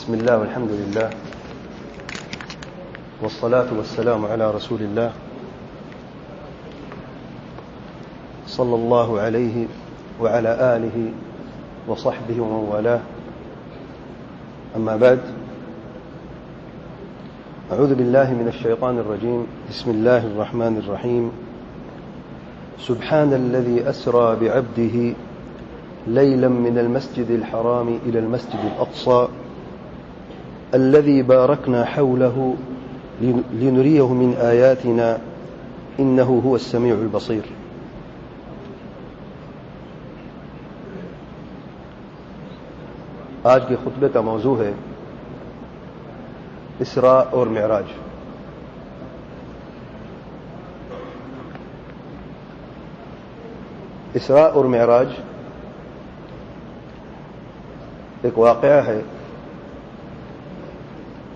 بسم الله والحمد لله والصلاة والسلام على رسول الله صلى الله عليه وعلى آله وصحبه ومن والاه. أما بعد، أعوذ بالله من الشيطان الرجيم. بسم الله الرحمن الرحيم. سبحان الذي أسرى بعبده ليلا من المسجد الحرام إلى المسجد الأقصى الذي باركنا حوله لنريه من آياتنا إنه هو السميع البصير. آج کے خطبے کا موضوع ہے اسراء اور معراج. اسراء اور معراج ایک واقعہ ہے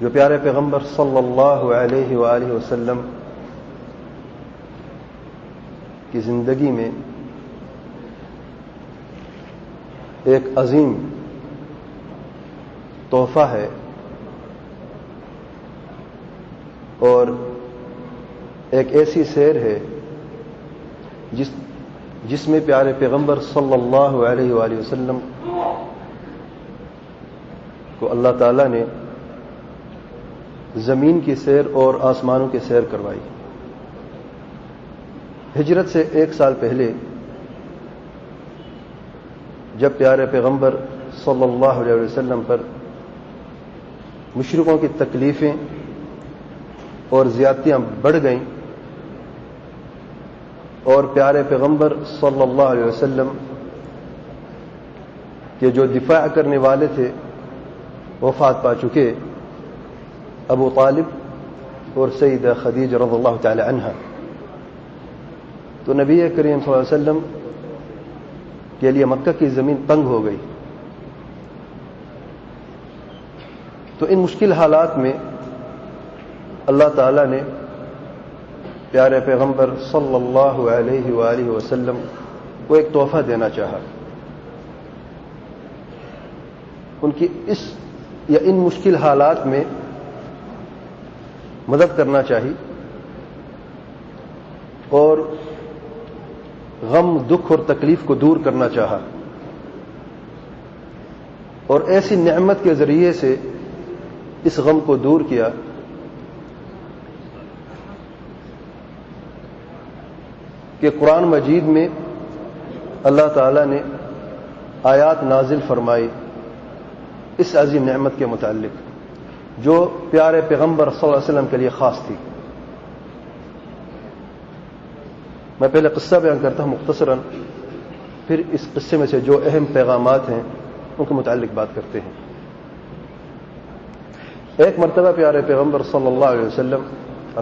جو پیارے پیغمبر صلی اللہ علیہ وآلہ وسلم کی زندگی میں ایک عظیم تحفہ ہے اور ایک ایسی سیر ہے جس میں پیارے پیغمبر صلی اللہ علیہ وآلہ وسلم کو اللہ تعالیٰ نے زمین کی سیر اور آسمانوں کی سیر کروائی. ہجرت سے 1 سال پہلے جب پیارے پیغمبر صلی اللہ علیہ وسلم پر مشرکوں کی تکلیفیں اور زیادتیاں بڑھ گئیں اور پیارے پیغمبر صلی اللہ علیہ وسلم کے جو دفاع کرنے والے تھے وفات پا چکے، ابو طالب اور سیدہ خدیجہ رضی اللہ تعالی عنہا، تو نبی کریم صلی اللہ علیہ وسلم کے لیے مکہ کی زمین تنگ ہو گئی. تو ان مشکل حالات میں اللہ تعالی نے پیارے پیغمبر صلی اللہ علیہ وآلہ وسلم کو ایک تحفہ دینا چاہا. ان کی ان مشکل حالات میں مدد کرنا چاہیے اور غم، دکھ اور تکلیف کو دور کرنا چاہا اور ایسی نعمت کے ذریعے سے اس غم کو دور کیا کہ قرآن مجید میں اللہ تعالی نے آیات نازل فرمائی اس عظیم نعمت کے متعلق جو پیارے پیغمبر صلی اللہ علیہ وسلم کے لیے خاص تھی. میں پہلے قصہ بیان کرتا ہوں مختصراً، پھر اس قصے میں سے جو اہم پیغامات ہیں ان کے متعلق بات کرتے ہیں. ایک مرتبہ پیارے پیغمبر صلی اللہ علیہ وسلم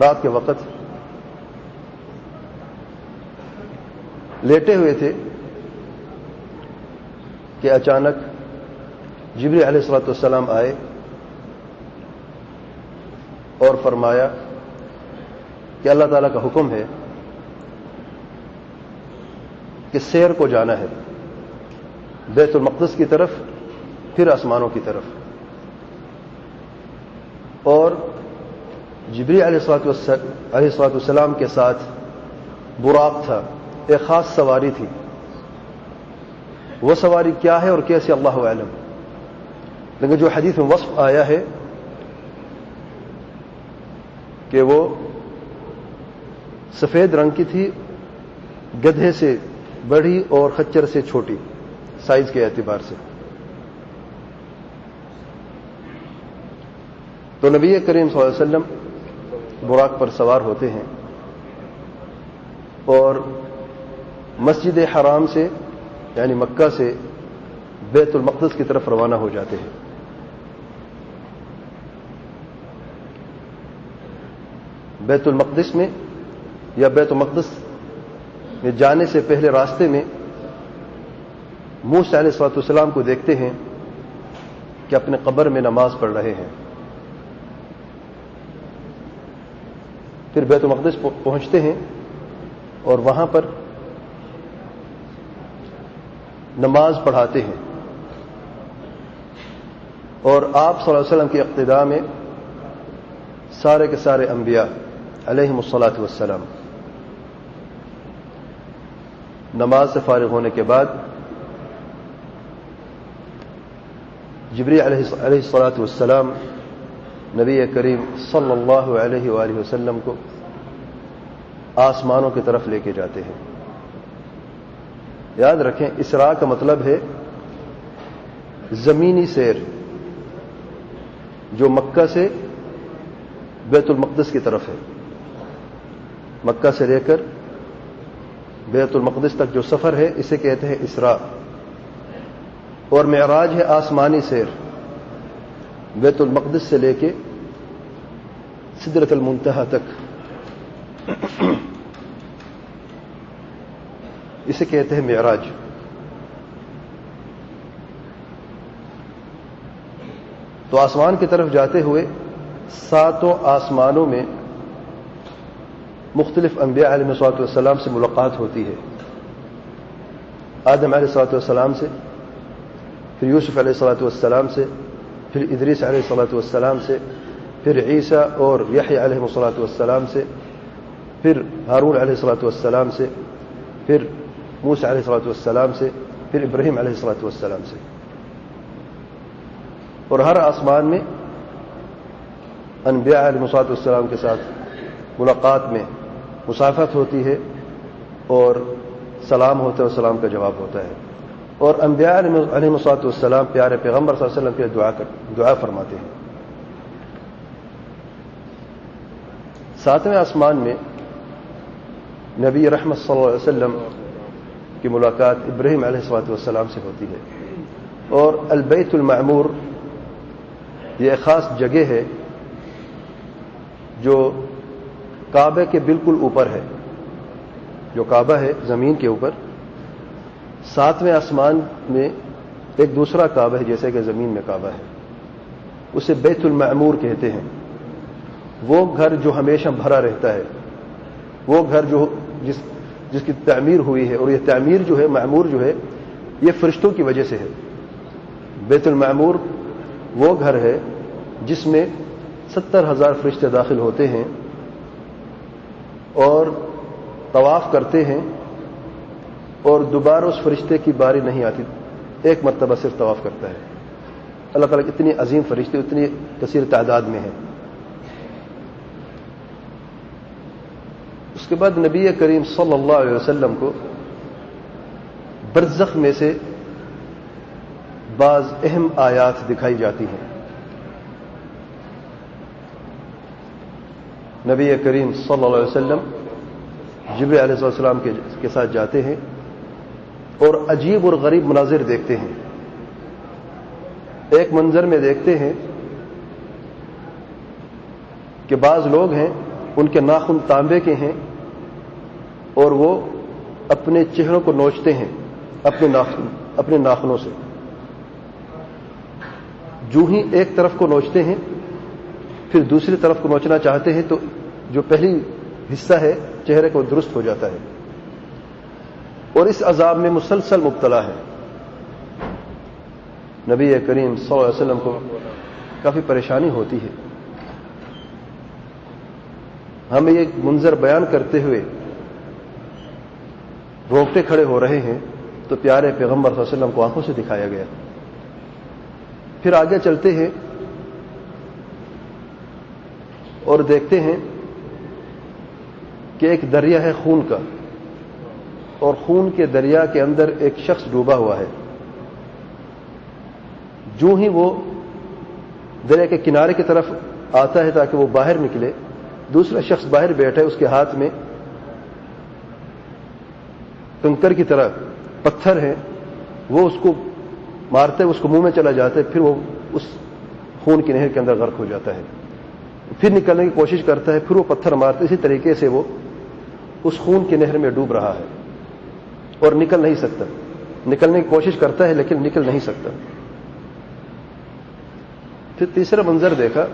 رات کے وقت لیٹے ہوئے تھے کہ اچانک جبریل علیہ الصلوۃ والسلام آئے اور فرمایا کہ اللہ تعالیٰ کا حکم ہے کہ سیر کو جانا ہے بیت المقدس کی طرف، پھر آسمانوں کی طرف. اور جبریل علیہ الصلوۃ والسلام کے ساتھ براق تھا، ایک خاص سواری تھی. وہ سواری کیا ہے اور کیسے اللہ اعلم، لیکن جو حدیث میں وصف آیا ہے کہ وہ سفید رنگ کی تھی، گدھے سے بڑی اور خچر سے چھوٹی سائز کے اعتبار سے. تو نبی کریم صلی اللہ علیہ وسلم براق پر سوار ہوتے ہیں اور مسجد حرام سے یعنی مکہ سے بیت المقدس کی طرف روانہ ہو جاتے ہیں. بیت المقدس میں یا بیت المقدس میں جانے سے پہلے راستے میں موسیٰ علیہ السلام کو دیکھتے ہیں کہ اپنے قبر میں نماز پڑھ رہے ہیں. پھر بیت المقدس پہنچتے ہیں اور وہاں پر نماز پڑھاتے ہیں. اور آپ صلی اللہ علیہ وسلم کی اقتداء میں سارے کے سارے انبیاء علیہم الصلاۃ والسلام نماز سے فارغ ہونے کے بعد جبریل علیہ الصلاۃ والسلام نبی کریم صلی اللہ علیہ وآلہ وسلم کو آسمانوں کی طرف لے کے جاتے ہیں. یاد رکھیں اسراء کا مطلب ہے زمینی سیر جو مکہ سے بیت المقدس کی طرف ہے. مکہ سے لے کر بیت المقدس تک جو سفر ہے اسے کہتے ہیں اسراء. اور معراج ہے آسمانی سیر بیت المقدس سے لے کے سدرۃ المنتہا تک. اسے کہتے ہیں معراج. تو آسمان کی طرف جاتے ہوئے ساتوں آسمانوں میں مختلف انبیاء علیہ الصلوۃ والسلام سے ملاقات ہوتی ہے. آدم علیہ الصلوۃ والسلام سے، پھر یوسف علیہ الصلوۃ والسلام سے، پھر ادریس علیہ الصلوۃ والسلام سے، پھر عیسیٰ اور یحییٰ علیہ الصلوۃ والسلام سے، پھر ہارون علیہ الصلوۃ والسلام سے، پھر موسیٰ علیہ الصلوۃ والسلام سے، پھر ابراہیم علیہ الصلوۃ والسلام سے. اور ہر آسمان میں انبیاء علیہ الصلوۃ والسلام کے ساتھ ملاقات میں مصافحت ہوتی ہے اور سلام ہوتا ہے اور سلام کا جواب ہوتا ہے. اور انبیاء علیہ الصلوۃ والسلام پیارے پیغمبر صلی اللہ علیہ وسلم کے دعا فرماتے ہیں. ساتویں آسمان میں نبی رحمت صلی اللہ علیہ وسلم کی ملاقات ابراہیم علیہ الصلوۃ والسلام سے ہوتی ہے. اور البیت المعمور یہ ایک خاص جگہ ہے جو کعبے کے بالکل اوپر ہے. جو کعبہ ہے زمین کے اوپر، ساتویں آسمان میں ایک دوسرا کعبہ ہے جیسے کہ زمین میں کعبہ ہے، اسے بیت المعمور کہتے ہیں. وہ گھر جو ہمیشہ بھرا رہتا ہے، وہ گھر جو جس کی تعمیر ہوئی ہے. اور یہ تعمیر جو ہے، معمور جو ہے، یہ فرشتوں کی وجہ سے ہے. بیت المعمور وہ گھر ہے جس میں 70,000 فرشتے داخل ہوتے ہیں اور طواف کرتے ہیں، اور دوبارہ اس فرشتے کی باری نہیں آتی، ایک مرتبہ صرف طواف کرتا ہے. اللہ تعالیٰ کی اتنی عظیم فرشتے اتنی کثیر تعداد میں ہیں. اس کے بعد نبی کریم صلی اللہ علیہ وسلم کو برزخ میں سے بعض اہم آیات دکھائی جاتی ہیں. نبی کریم صلی اللہ علیہ وسلم جبریل علیہ السلام کے ساتھ جاتے ہیں اور عجیب اور غریب مناظر دیکھتے ہیں. ایک منظر میں دیکھتے ہیں کہ بعض لوگ ہیں ان کے ناخن تانبے کے ہیں اور وہ اپنے چہروں کو نوچتے ہیں اپنے ناخنوں سے. جو ہی ایک طرف کو نوچتے ہیں پھر دوسری طرف کو نوچنا چاہتے ہیں تو جو پہلی حصہ ہے چہرے کو درست ہو جاتا ہے، اور اس عذاب میں مسلسل مبتلا ہے. نبی کریم صلی اللہ علیہ وسلم کو کافی پریشانی ہوتی ہے. ہمیں یہ منظر بیان کرتے ہوئے روکٹے کھڑے ہو رہے ہیں تو پیارے پیغمبر صلی اللہ علیہ وسلم کو آنکھوں سے دکھایا گیا. پھر آگے چلتے ہیں اور دیکھتے ہیں کہ ایک دریا ہے خون کا، اور خون کے دریا کے اندر ایک شخص ڈوبا ہوا ہے. جو ہی وہ دریا کے کنارے کی طرف آتا ہے تاکہ وہ باہر نکلے، دوسرا شخص باہر بیٹھا ہے، اس کے ہاتھ میں کنکر کی طرح پتھر ہے، وہ اس کو مارتے اس کو منہ میں چلا جاتا ہے، پھر وہ اس خون کی نہر کے اندر غرق ہو جاتا ہے. پھر نکلنے کی کوشش کرتا ہے، پھر وہ پتھر مارتے، اسی طریقے سے وہ اس خون کی نہر میں ڈوب رہا ہے اور نکل نہیں سکتا. نکلنے کی کوشش کرتا ہے لیکن نکل نہیں سکتا. پھر تیسرا منظر دیکھا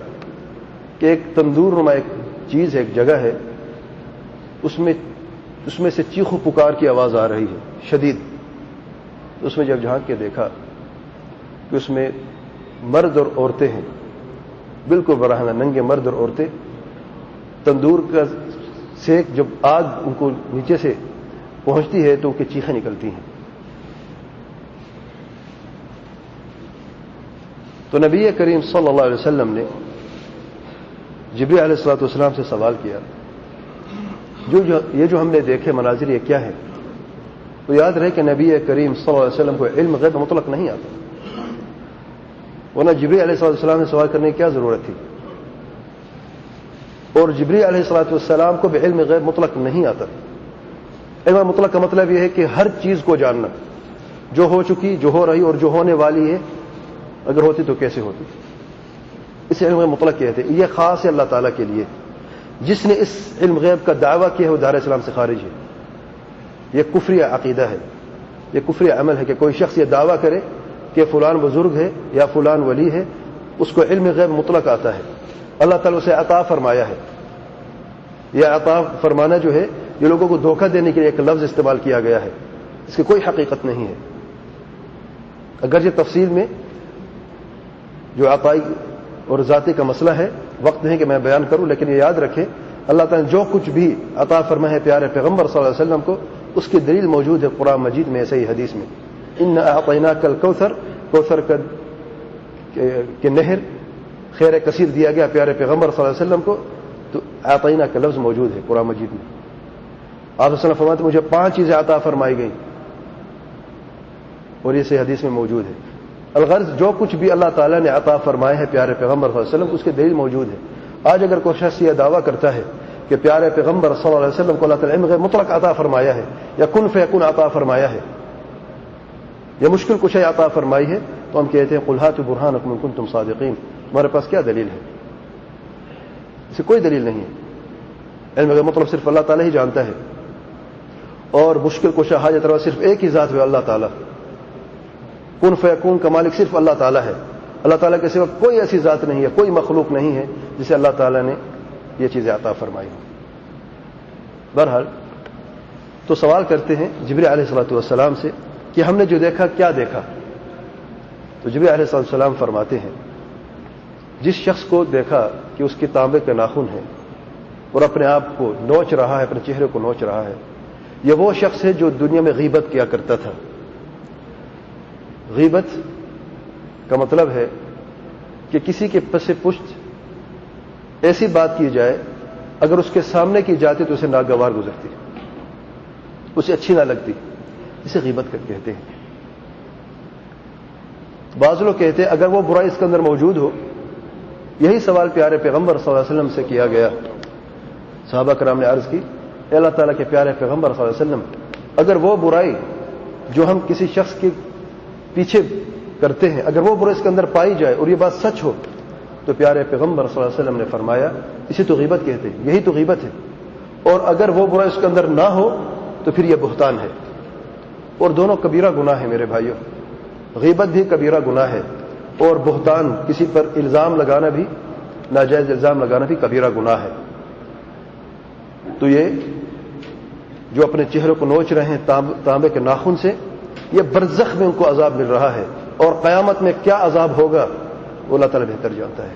کہ ایک تندور نما ایک چیز ہے، ایک جگہ ہے، اس میں سے چیخ و پکار کی آواز آ رہی ہے شدید. اس میں جب جھانک کے دیکھا کہ اس میں مرد اور عورتیں ہیں، بالکل براہنہ ننگے مرد اور عورتیں، تندور کا سیک جب آگ ان کو نیچے سے پہنچتی ہے تو ان کی چیخیں نکلتی ہیں۔ تو نبی کریم صلی اللہ علیہ وسلم نے جبریل علیہ الصلوۃ والسلام سے سوال کیا، یہ جو ہم نے دیکھے مناظر یہ کیا ہے؟ تو یاد رہے کہ نبی کریم صلی اللہ علیہ وسلم کو علم غیب مطلق نہیں آتا، ورنہ جبریل علیہ الصلوۃ والسلام نے سوال کرنے کی کیا ضرورت تھی؟ اور جبریل علیہ الصلوۃ والسلام کو بھی علم غیب مطلق نہیں آتا۔ علم مطلق کا مطلب یہ ہے کہ ہر چیز کو جاننا، جو ہو چکی، جو ہو رہی اور جو ہونے والی ہے، اگر ہوتی تو کیسے ہوتی، اسے علم مطلق کہتے ہیں۔ یہ خاص ہے اللہ تعالیٰ کے لیے۔ جس نے اس علم غیب کا دعویٰ کیا ہے وہ دار اسلام سے خارج ہے۔ یہ کفری عقیدہ ہے، یہ کفری عمل ہے کہ کوئی شخص یہ دعویٰ کرے کہ فلان بزرگ ہے یا فلان ولی ہے، اس کو علم غیب مطلق آتا ہے، اللہ تعالیٰ اسے عطا فرمایا ہے۔ یہ عطا فرمانا جو ہے یہ لوگوں کو دھوکہ دینے کے لیے ایک لفظ استعمال کیا گیا ہے، اس کی کوئی حقیقت نہیں ہے۔ اگرچہ تفصیل میں جو عطائی اور ذاتی کا مسئلہ ہے وقت نہیں کہ میں بیان کروں، لیکن یہ یاد رکھیں اللہ تعالیٰ نے جو کچھ بھی عطا فرمایا ہے پیارے پیغمبر صلی اللہ علیہ وسلم کو، اس کی دلیل موجود ہے قرآن مجید میں، ایسے ہی حدیث میں، انا اعطیناک الکوثر، کوثر کے نہر خیر کثیر دیا گیا پیارے پیغمبر صلی اللہ علیہ وسلم کو، تو اعطیناک کا لفظ موجود ہے قرآن مجید میں۔ آپ صلی اللہ علیہ وسلم فرماتے ہیں مجھے 5 چیزیں عطا فرمائی گئیں، اور یہ صحیح حدیث میں موجود ہے۔ الغرض جو کچھ بھی اللہ تعالیٰ نے عطا فرمایا ہے پیارے پیغمبر صلی اللہ علیہ وسلم کو، اس کی دلیل موجود ہے۔ آج اگر کوئی شخص یہ دعویٰ کرتا ہے کہ پیارے پیغمبر صلی اللہ علیہ وسلم کو اللہ تعالیٰ علم مطلق عطا فرمایا ہے، یا کن فیکون عطا فرمایا ہے، یا مشکل کشی عطا فرمائی ہے، تو ہم کہتے ہیں قل ہاتوا برہانکم ان کنتم صادقین، تمہارے پاس کیا دلیل ہے؟ اسے کوئی دلیل نہیں ہے۔ علم مطلب صرف اللہ تعالیٰ ہی جانتا ہے، اور مشکل کشا حاجت روا صرف ایک ہی ذات ہے اللہ تعالیٰ۔ کن فیکون کا مالک صرف اللہ تعالیٰ ہے، اللہ تعالیٰ کے سوا کوئی ایسی ذات نہیں ہے، کوئی مخلوق نہیں ہے جسے اللہ تعالیٰ نے یہ چیزیں عطا فرمائی ہوں۔ بہرحال تو سوال کرتے ہیں جبریل علیہ الصلوۃ والسلام سے کہ ہم نے جو دیکھا کیا دیکھا؟ تو جبریل علیہ الصلوۃ والسلام فرماتے ہیں جس شخص کو دیکھا کہ اس کے تانبے کے ناخن ہیں اور اپنے آپ کو نوچ رہا ہے، اپنے چہرے کو نوچ رہا ہے، یہ وہ شخص ہے جو دنیا میں غیبت کیا کرتا تھا۔ غیبت کا مطلب ہے کہ کسی کے پس پشت ایسی بات کی جائے، اگر اس کے سامنے کی جاتی تو اسے ناگوار گزرتی، اسے اچھی نہ لگتی، اسے غیبت کہتے ہیں۔ بعض لوگ کہتے ہیں اگر وہ برائی اس کے اندر موجود ہو، یہی سوال پیارے پیغمبر صلی اللہ علیہ وسلم سے کیا گیا۔ صحابہ کرام نے عرض کی اے اللہ تعالیٰ کے پیارے پیغمبر صلی اللہ علیہ وسلم، اگر وہ برائی جو ہم کسی شخص کے پیچھے کرتے ہیں، اگر وہ برائی اس کے اندر پائی جائے اور یہ بات سچ ہو، تو پیارے پیغمبر صلی اللہ علیہ وسلم نے فرمایا اسے تو غیبت کہتے ہیں، یہی تو غیبت ہے، اور اگر وہ برائی اس کے اندر نہ ہو تو پھر یہ بہتان ہے، اور دونوں کبیرہ گناہ ہے میرے بھائیوں۔ غیبت بھی کبیرہ گناہ ہے، اور بہتان کسی پر الزام لگانا بھی، ناجائز الزام لگانا بھی کبیرہ گناہ ہے۔ تو یہ جو اپنے چہرے کو نوچ رہے ہیں تانبے کے ناخن سے، یہ برزخ میں ان کو عذاب مل رہا ہے، اور قیامت میں کیا عذاب ہوگا وہ اللہ تعالیٰ بہتر جانتا ہے۔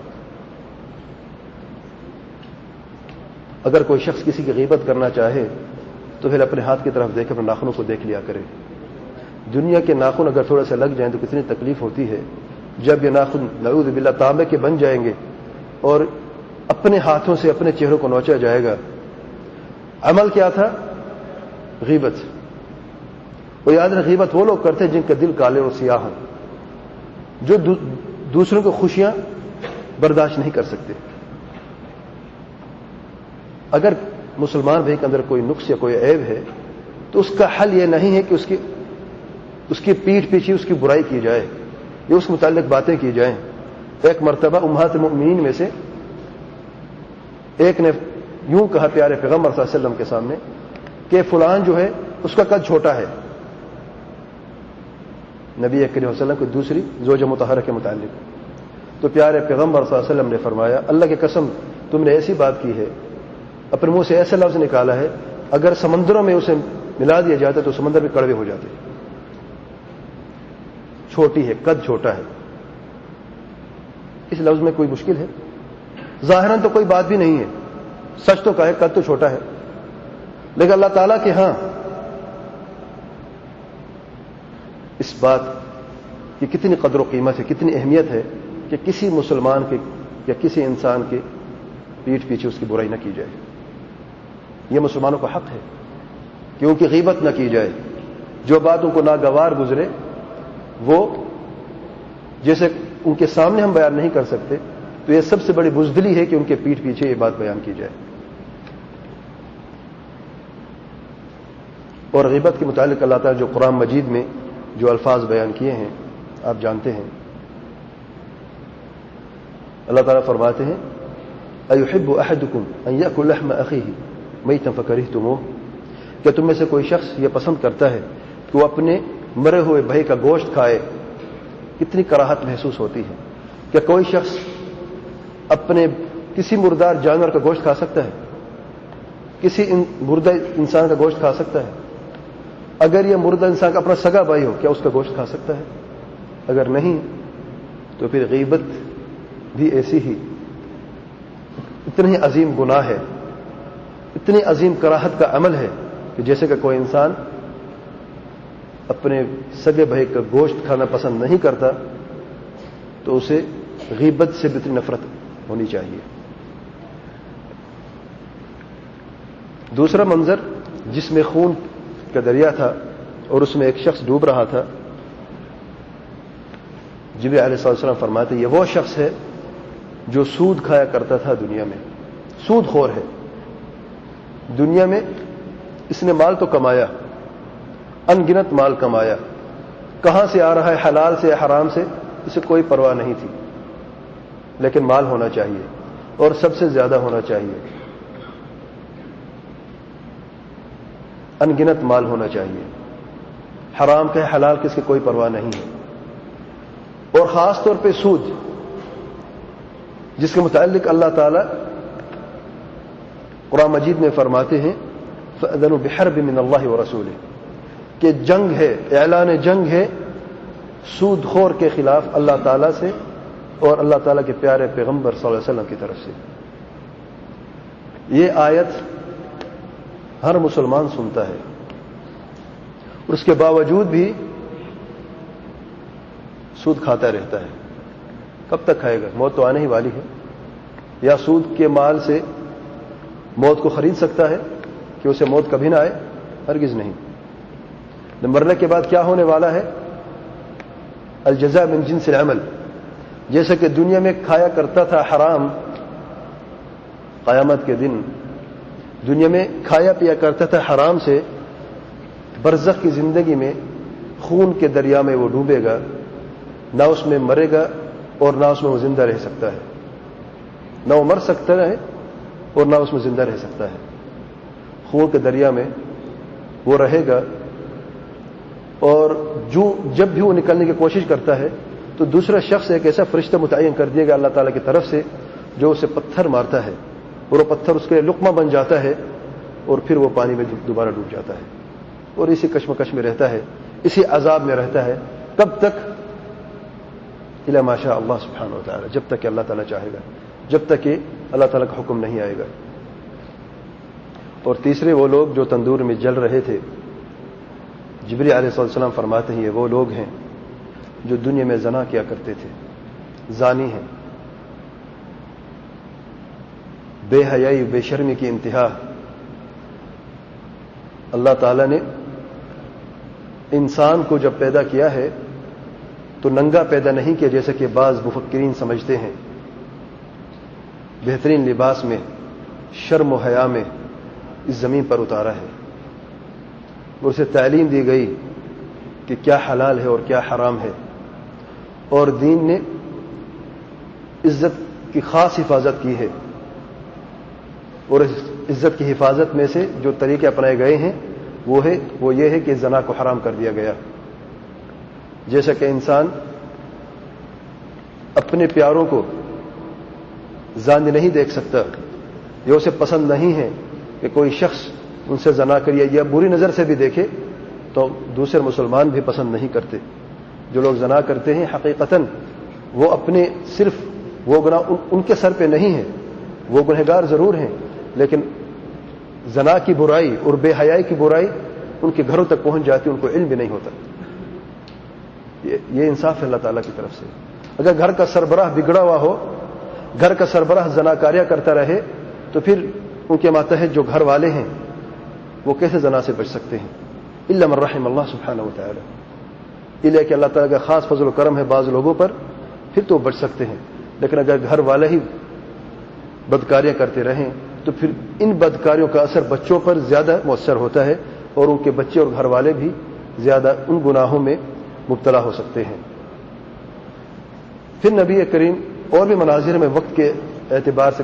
اگر کوئی شخص کسی کی غیبت کرنا چاہے تو پھر اپنے ہاتھ کی طرف دیکھ، اپنے ناخنوں کو دیکھ لیا کرے۔ دنیا کے ناخن اگر تھوڑا سا لگ جائیں تو کتنی تکلیف ہوتی ہے، جب یہ ناخن نعوذ باللہ تانبے کے بن جائیں گے اور اپنے ہاتھوں سے اپنے چہروں کو نوچا جائے گا۔ عمل کیا تھا؟ غیبت۔ وہ یاد رکھ، غیبت وہ لوگ کرتے ہیں جن کا دل کالے اور سیاہ ہوں، جو دوسروں کو خوشیاں برداشت نہیں کر سکتے۔ اگر مسلمان بھائی کے اندر کوئی نقص یا کوئی عیب ہے تو اس کا حل یہ نہیں ہے کہ اس کی پیٹھ پیچھے اس کی برائی کی جائے یا اس کے متعلق باتیں کی جائیں۔ ایک مرتبہ امہات المؤمنین میں سے ایک نے یوں کہا پیارے پیغمبر صلی اللہ علیہ وسلم کے سامنے کہ فلان جو ہے اس کا قد چھوٹا ہے، نبی کریم صلی اللہ علیہ وسلم کو دوسری زوجہ مطہرہ کے متعلق۔ تو پیارے پیغمبر صلی اللہ علیہ وسلم نے فرمایا اللہ کی قسم تم نے ایسی بات کی ہے، اپنے منہ سے ایسا لفظ نکالا ہے، اگر سمندروں میں اسے ملا دیا جاتا تو سمندر بھی کڑوے ہو جاتے۔ چھوٹی ہے، قد چھوٹا ہے۔ اس لفظ میں کوئی مشکل ہے؟ ظاہراً تو کوئی بات بھی نہیں ہے، سچ تو کہے، قد تو چھوٹا ہے، لیکن اللہ تعالیٰ کے ہاں اس بات کی کتنی قدر و قیمت ہے، کتنی اہمیت ہے کہ کسی مسلمان کے یا کسی انسان کے پیٹھ پیچھے اس کی برائی نہ کی جائے۔ یہ مسلمانوں کا حق ہے کہ ان کی غیبت نہ کی جائے، جو بات ان کو ناگوار گزرے وہ جیسے ان کے سامنے ہم بیان نہیں کر سکتے، تو یہ سب سے بڑی بزدلی ہے کہ ان کے پیٹھ پیچھے یہ بات بیان کی جائے۔ اور غیبت کے متعلق اللہ تعالیٰ جو قرآن مجید میں جو الفاظ بیان کیے ہیں آپ جانتے ہیں۔ اللہ تعالیٰ فرماتے ہیں اَيُحِبُّ أَحَدُكُمْ أَن يَأْكُلَ لَحْمَ أَخِيهِ مَيْتًا فَكَرِهْتُمُوهُ، کہ تم میں سے کوئی شخص یہ پسند کرتا ہے کہ وہ اپنے مرے ہوئے بھائی کا گوشت کھائے، کتنی کراہت محسوس ہوتی ہے۔ کہ کوئی شخص اپنے کسی مردار جانور کا گوشت کھا سکتا ہے؟ کسی مردہ انسان کا گوشت کھا سکتا ہے؟ اگر یہ مردہ انسان کا اپنا سگا بھائی ہو، کیا اس کا گوشت کھا سکتا ہے؟ اگر نہیں تو پھر غیبت بھی ایسی ہی اتنی عظیم گناہ ہے، اتنی عظیم کراہت کا عمل ہے کہ جیسے کہ کوئی انسان اپنے سگے بھائی کا گوشت کھانا پسند نہیں کرتا تو اسے غیبت سے بھی اتنی نفرت ہونی چاہیے۔ دوسرا منظر جس میں خون کا دریا تھا اور اس میں ایک شخص ڈوب رہا تھا، جبریل علیہ السلام فرماتے یہ وہ شخص ہے جو سود کھایا کرتا تھا دنیا میں، سود خور ہے۔ دنیا میں اس نے مال تو کمایا، ان گنت مال کمایا، کہاں سے آ رہا ہے، حلال سے یا حرام سے، اسے کوئی پرواہ نہیں تھی، لیکن مال ہونا چاہیے اور سب سے زیادہ ہونا چاہیے، ان گنت مال ہونا چاہیے، حرام کا ہے حلال کی اس کی کوئی پرواہ نہیں ہے۔ اور خاص طور پہ سود، جس کے متعلق اللہ تعالی قرآن مجید میں فرماتے ہیں فَأَذَنُوا بِحَرْبٍ مِّنَ اللَّهِ وَرَسُولِهِ، کہ جنگ ہے، اعلان جنگ ہے سود خور کے خلاف اللہ تعالیٰ سے اور اللہ تعالیٰ کے پیارے پیغمبر صلی اللہ علیہ وسلم کی طرف سے۔ یہ آیت ہر مسلمان سنتا ہے اور اس کے باوجود بھی سود کھاتا رہتا ہے۔ کب تک کھائے گا؟ موت تو آنے ہی والی ہے۔ یا سود کے مال سے موت کو خرید سکتا ہے کہ اسے موت کبھی نہ آئے؟ ہرگز نہیں۔ مرنے کے بعد کیا ہونے والا ہے؟ الجزاء من جنس العمل، جیسا کہ دنیا میں کھایا کرتا تھا حرام، قیامت کے دن دنیا میں کھایا پیا کرتا تھا حرام سے، برزخ کی زندگی میں خون کے دریا میں وہ ڈوبے گا، نہ اس میں مرے گا اور نہ اس میں وہ زندہ رہ سکتا ہے، نہ وہ مر سکتا ہے اور نہ اس میں زندہ رہ سکتا ہے۔ خون کے دریا میں وہ رہے گا، اور جب بھی وہ نکلنے کی کوشش کرتا ہے تو دوسرا شخص ایک ایسا فرشتہ متعین کر دیا گا اللہ تعالیٰ کی طرف سے جو اسے پتھر مارتا ہے، اور وہ پتھر اس کے لیے لقمہ بن جاتا ہے، اور پھر وہ پانی میں دوبارہ ڈوب جاتا ہے، اور اسی کشمکش میں رہتا ہے، اسی عذاب میں رہتا ہے۔ کب تک؟ الا ما شاء اللہ سبحانہ و تعالی، جب تک کہ اللہ تعالیٰ چاہے گا، جب تک کہ اللہ تعالیٰ کا حکم نہیں آئے گا۔ اور تیسرے وہ لوگ جو تندور میں جل رہے تھے، جبریل علیہ السلام فرماتے ہیں یہ وہ لوگ ہیں جو دنیا میں زنا کیا کرتے تھے، زانی ہیں، بے حیائی بے شرمی کی انتہا۔ اللہ تعالیٰ نے انسان کو جب پیدا کیا ہے تو ننگا پیدا نہیں کیا جیسا کہ بعض مفکرین سمجھتے ہیں، بہترین لباس میں، شرم و حیا میں اس زمین پر اتارا ہے، اور اسے تعلیم دی گئی کہ کیا حلال ہے اور کیا حرام ہے، اور دین نے عزت کی خاص حفاظت کی ہے، اور اس عزت کی حفاظت میں سے جو طریقے اپنائے گئے ہیں وہ یہ ہے کہ زنا کو حرام کر دیا گیا۔ جیسا کہ انسان اپنے پیاروں کو زانی نہیں دیکھ سکتا، یہ اسے پسند نہیں ہے کہ کوئی شخص ان سے زنا کریے یا بری نظر سے بھی دیکھے، تو دوسرے مسلمان بھی پسند نہیں کرتے۔ جو لوگ زنا کرتے ہیں حقیقتاً وہ اپنے صرف وہ گناہ ان کے سر پہ نہیں ہے، وہ گنہگار ضرور ہیں، لیکن زنا کی برائی اور بے حیائی کی برائی ان کے گھروں تک پہنچ جاتی، ان کو علم بھی نہیں ہوتا۔ یہ انصاف ہے اللہ تعالیٰ کی طرف سے۔ اگر گھر کا سربراہ بگڑا ہوا ہو، گھر کا سربراہ زناکاریاں کرتا رہے، تو پھر ان کے ماتحت جو گھر والے ہیں وہ کیسے زنا سے بچ سکتے ہیں؟ الا من رحم اللہ سبحانہ و تعالی، الا کہ اللہ تعالیٰ کا خاص فضل و کرم ہے بعض لوگوں پر، پھر تو بچ سکتے ہیں۔ لیکن اگر گھر والے ہی بدکاریاں کرتے رہیں تو پھر ان بدکاریوں کا اثر بچوں پر زیادہ مؤثر ہوتا ہے، اور ان کے بچے اور گھر والے بھی زیادہ ان گناہوں میں مبتلا ہو سکتے ہیں۔ پھر نبی کریم اور بھی مناظر میں وقت کے اعتبار سے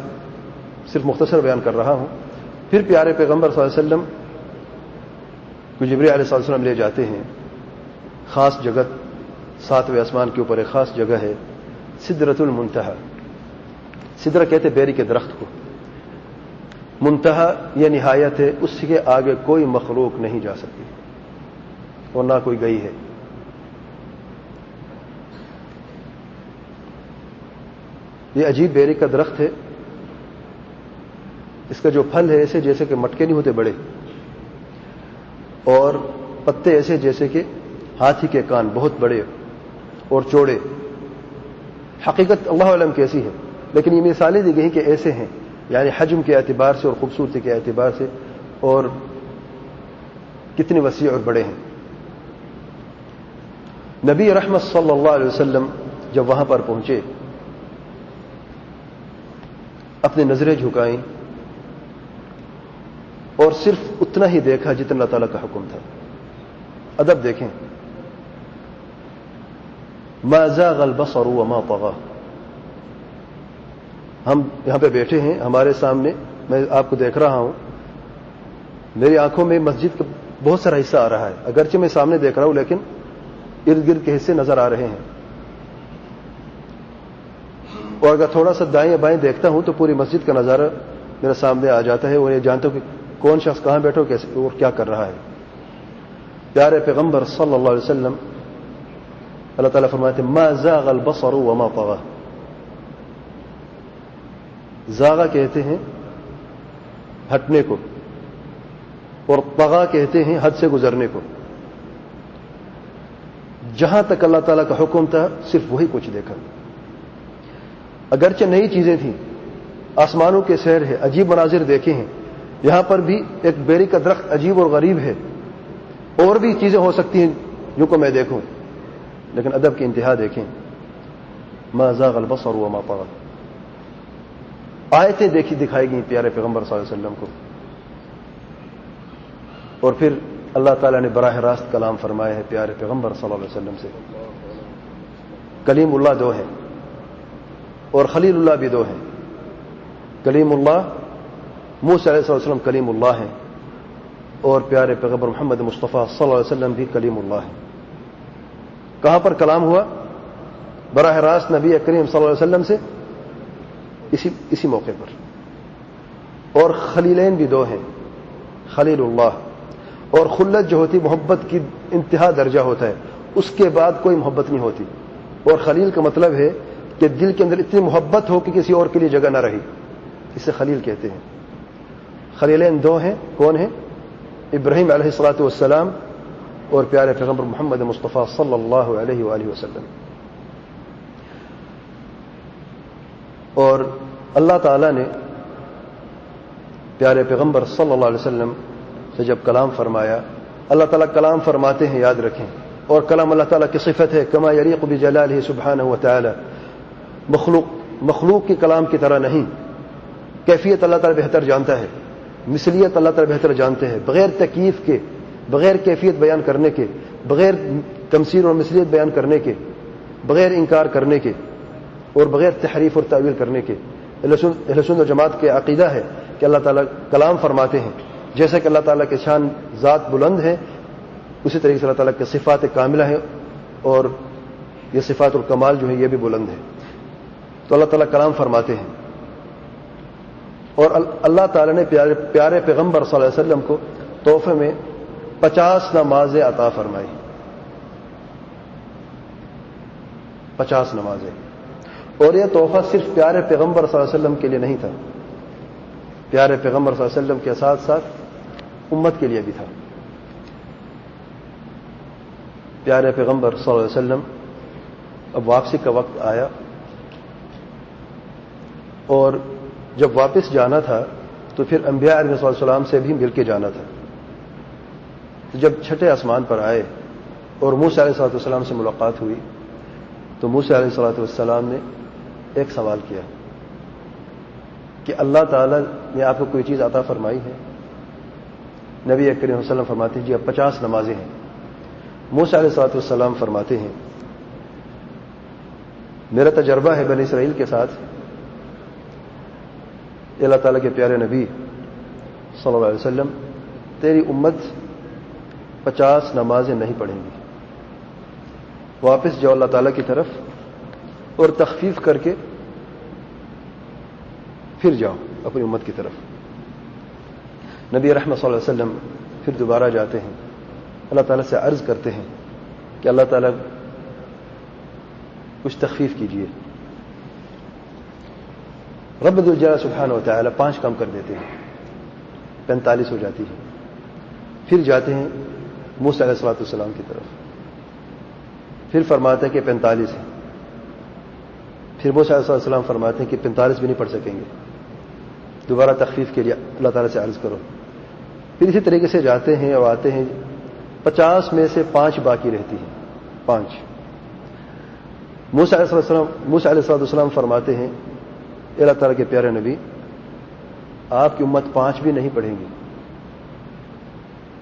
صرف مختصر بیان کر رہا ہوں، پھر پیارے پیغمبر صلی اللہ علیہ وسلم کو جبریل علیہ السلام لے جاتے ہیں خاص جگہ، 7ویں آسمان کے اوپر ایک خاص جگہ ہے سدرۃ المنتہا۔ سدرہ کہتے بیری کے درخت کو، منتہا یہ نہایت ہے، اس کے آگے کوئی مخلوق نہیں جا سکتی اور نہ کوئی گئی ہے۔ یہ عجیب بیری کا درخت ہے، اس کا جو پھل ہے ایسے جیسے کہ مٹکے نہیں ہوتے بڑے، اور پتے ایسے جیسے کہ ہاتھی کے کان، بہت بڑے اور چوڑے۔ حقیقت اللہ علم کیسی ہے، لیکن یہ مثالیں دی گئی کہ ایسے ہیں، یعنی حجم کے اعتبار سے اور خوبصورتی کے اعتبار سے، اور کتنے وسیع اور بڑے ہیں۔ نبی رحمت صلی اللہ علیہ وسلم جب وہاں پر پہنچے، اپنی نظریں جھکائیں اور صرف اتنا ہی دیکھا جتنا اللہ تعالیٰ کا حکم تھا۔ ادب دیکھیں، ما زاغ البصر وما طغى۔ ہم یہاں پہ بیٹھے ہیں، ہمارے سامنے میں آپ کو دیکھ رہا ہوں، میری آنکھوں میں مسجد کا بہت سارا حصہ آ رہا ہے، اگرچہ میں سامنے دیکھ رہا ہوں لیکن ارد گرد کے حصے نظر آ رہے ہیں، اور اگر تھوڑا سا دائیں بائیں دیکھتا ہوں تو پوری مسجد کا نظارہ میرے سامنے آ جاتا ہے، اور یہ جانتا ہوں کہ کون شخص کہاں بیٹھا کیسے اور کیا کر رہا ہے۔ پیارے پیغمبر صلی اللہ علیہ وسلم، اللہ تعالیٰ فرماتے ہیں ما زاغ البصر وما طغى۔ زاغا کہتے ہیں ہٹنے کو، اور طغى کہتے ہیں حد سے گزرنے کو۔ جہاں تک اللہ تعالیٰ کا حکم تھا صرف وہی کچھ دیکھا، اگرچہ نئی چیزیں تھیں، آسمانوں کے سیر ہے، عجیب مناظر دیکھے ہیں، یہاں پر بھی ایک بیری کا درخت عجیب اور غریب ہے، اور بھی چیزیں ہو سکتی ہیں جو کو میں دیکھوں، لیکن ادب کی انتہا دیکھیں، ما زاغ البصر وما طغى۔ آیتیں دکھائی گئی پیارے پیغمبر صلی اللہ علیہ وسلم کو، اور پھر اللہ تعالیٰ نے براہ راست کلام فرمایا ہے پیارے پیغمبر صلی اللہ علیہ وسلم سے۔ کلیم اللہ دو ہیں اور خلیل اللہ بھی دو ہیں۔ کلیم اللہ موسیٰ علیہ السلام کلیم اللہ ہیں، اور پیارے پیغمبر محمد مصطفیٰ صلی اللہ علیہ وسلم بھی کلیم اللہ ہیں۔ کہاں پر کلام ہوا؟ براہ راست نبی کریم صلی اللہ علیہ وسلم سے اسی موقع پر۔ اور خلیلین بھی دو ہیں، خلیل اللہ، اور خلت جو ہوتی محبت کی انتہا درجہ ہوتا ہے، اس کے بعد کوئی محبت نہیں ہوتی، اور خلیل کا مطلب ہے کہ دل کے اندر اتنی محبت ہو کہ کسی اور کے لیے جگہ نہ رہی، اسے خلیل کہتے ہیں۔ خلیلین دو ہیں، کون ہیں؟ ابراہیم علیہ الصلوۃ والسلام اور پیارے پیغمبر محمد مصطفیٰ صلی اللہ علیہ وآلہ وسلم۔ اور اللہ تعالیٰ نے پیارے پیغمبر صلی اللہ علیہ وسلم سے جب کلام فرمایا، اللہ تعالیٰ کلام فرماتے ہیں، یاد رکھیں، اور کلام اللہ تعالیٰ کی صفت ہے، کما یلیق بجلالہ سبحانہ وتعالی، مخلوق کے کلام کی طرح نہیں۔ کیفیت اللہ تعالیٰ بہتر جانتا ہے، مثلیت اللہ تعالیٰ بہتر جانتے ہیں، بغیر تکییف کے، بغیر کیفیت بیان کرنے کے، بغیر تمثیل اور مثلیت بیان کرنے کے، بغیر انکار کرنے کے، اور بغیر تحریف اور تعویل کرنے کے۔ اہل سنت و جماعت کے عقیدہ ہے کہ اللہ تعالیٰ کلام فرماتے ہیں، جیسا کہ اللہ تعالیٰ کے شان ذات بلند ہے، اسی طریقے سے اللہ تعالیٰ کے صفات کاملہ ہیں، اور یہ صفات الکمال جو ہے یہ بھی بلند ہے۔ تو اللہ تعالیٰ کلام فرماتے ہیں، اور اللہ تعالیٰ نے پیارے پیغمبر صلی اللہ علیہ وسلم کو تحفے میں 50 نمازیں عطا فرمائی، 50 نمازیں، اور یہ تحفہ صرف پیارے پیغمبر صلی اللہ علیہ وسلم کے لیے نہیں تھا، پیارے پیغمبر صلی اللہ علیہ وسلم کے ساتھ ساتھ امت کے لیے بھی تھا۔ پیارے پیغمبر صلی اللہ علیہ وسلم اب واپسی کا وقت آیا، اور جب واپس جانا تھا تو پھر انبیاء علیہ السلام سے بھی مل کے جانا تھا۔ جب چھٹے آسمان پر آئے اور موسیٰ علیہ السلام سے ملاقات ہوئی تو موسیٰ علیہ السلام نے ایک سوال کیا کہ اللہ تعالیٰ نے آپ کو کوئی چیز عطا فرمائی ہے؟ نبی کریم صلی اللہ علیہ وسلم فرماتے ہیں جی اب 50 نمازیں ہیں۔ موسیٰ علیہ السلام فرماتے ہیں میرا تجربہ ہے بنی اسرائیل کے ساتھ، اللہ تعالیٰ کے پیارے نبی صلی اللہ علیہ وسلم تیری امت 50 نمازیں نہیں پڑھیں گی، واپس جاؤ اللہ تعالیٰ کی طرف اور تخفیف کر کے پھر جاؤ اپنی امت کی طرف۔ نبی رحمت صلی اللہ علیہ وسلم پھر دوبارہ جاتے ہیں، اللہ تعالیٰ سے عرض کرتے ہیں کہ اللہ تعالیٰ کچھ تخفیف کیجیے۔ رب الجلال سبحانہ و تعالیٰ 5 کم کر دیتے ہیں، 45 ہو جاتی ہے۔ پھر جاتے ہیں موسیٰ علیہ السلام کی طرف، پھر فرماتے ہیں کہ 45 ہے۔ پھر موسیٰ علیہ السلام فرماتے ہیں کہ 45 بھی نہیں پڑھ سکیں گے، دوبارہ تخفیف کے لیے اللہ تعالیٰ سے عرض کرو۔ پھر اسی طریقے سے جاتے ہیں اور آتے ہیں، 50 میں سے 5 باقی رہتی ہیں، 5۔ موسیٰ علیہ السلام فرماتے ہیں اللہ تعالیٰ کے پیارے نبی آپ کی امت 5 بھی نہیں پڑھیں گی،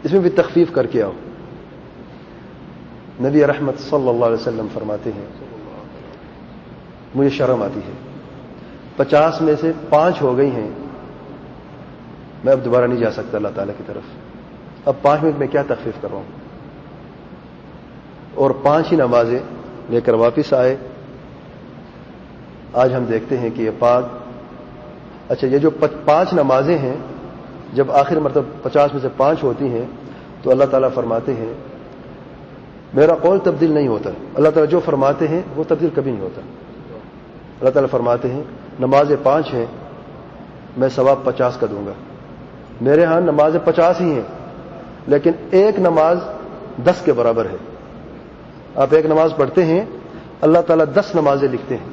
اس میں بھی تخفیف کر کے آؤ۔ نبی رحمت صلی اللہ علیہ وسلم فرماتے ہیں مجھے شرم آتی ہے، 50 میں سے 5 ہو گئی ہیں، میں اب دوبارہ نہیں جا سکتا اللہ تعالیٰ کی طرف، اب 5 منٹ میں کیا تخفیف کر رہا ہوں۔ اور 5 ہی نمازیں لے کر واپس آئے۔ آج ہم دیکھتے ہیں کہ یہ پاک، اچھا یہ جو 5 نمازیں ہیں جب آخر مرتبہ 50 میں سے 5 ہوتی ہیں تو اللہ تعالیٰ فرماتے ہیں میرا قول تبدیل نہیں ہوتا، اللہ تعالیٰ جو فرماتے ہیں وہ تبدیل کبھی نہیں ہوتا۔ اللہ تعالیٰ فرماتے ہیں نمازیں 5 ہیں، میں ثواب 50 کا دوں گا۔ میرے ہاں نمازیں 50 ہی ہیں لیکن ایک نماز 10 کے برابر ہے۔ آپ ایک نماز پڑھتے ہیں، اللہ تعالیٰ 10 نمازیں لکھتے ہیں،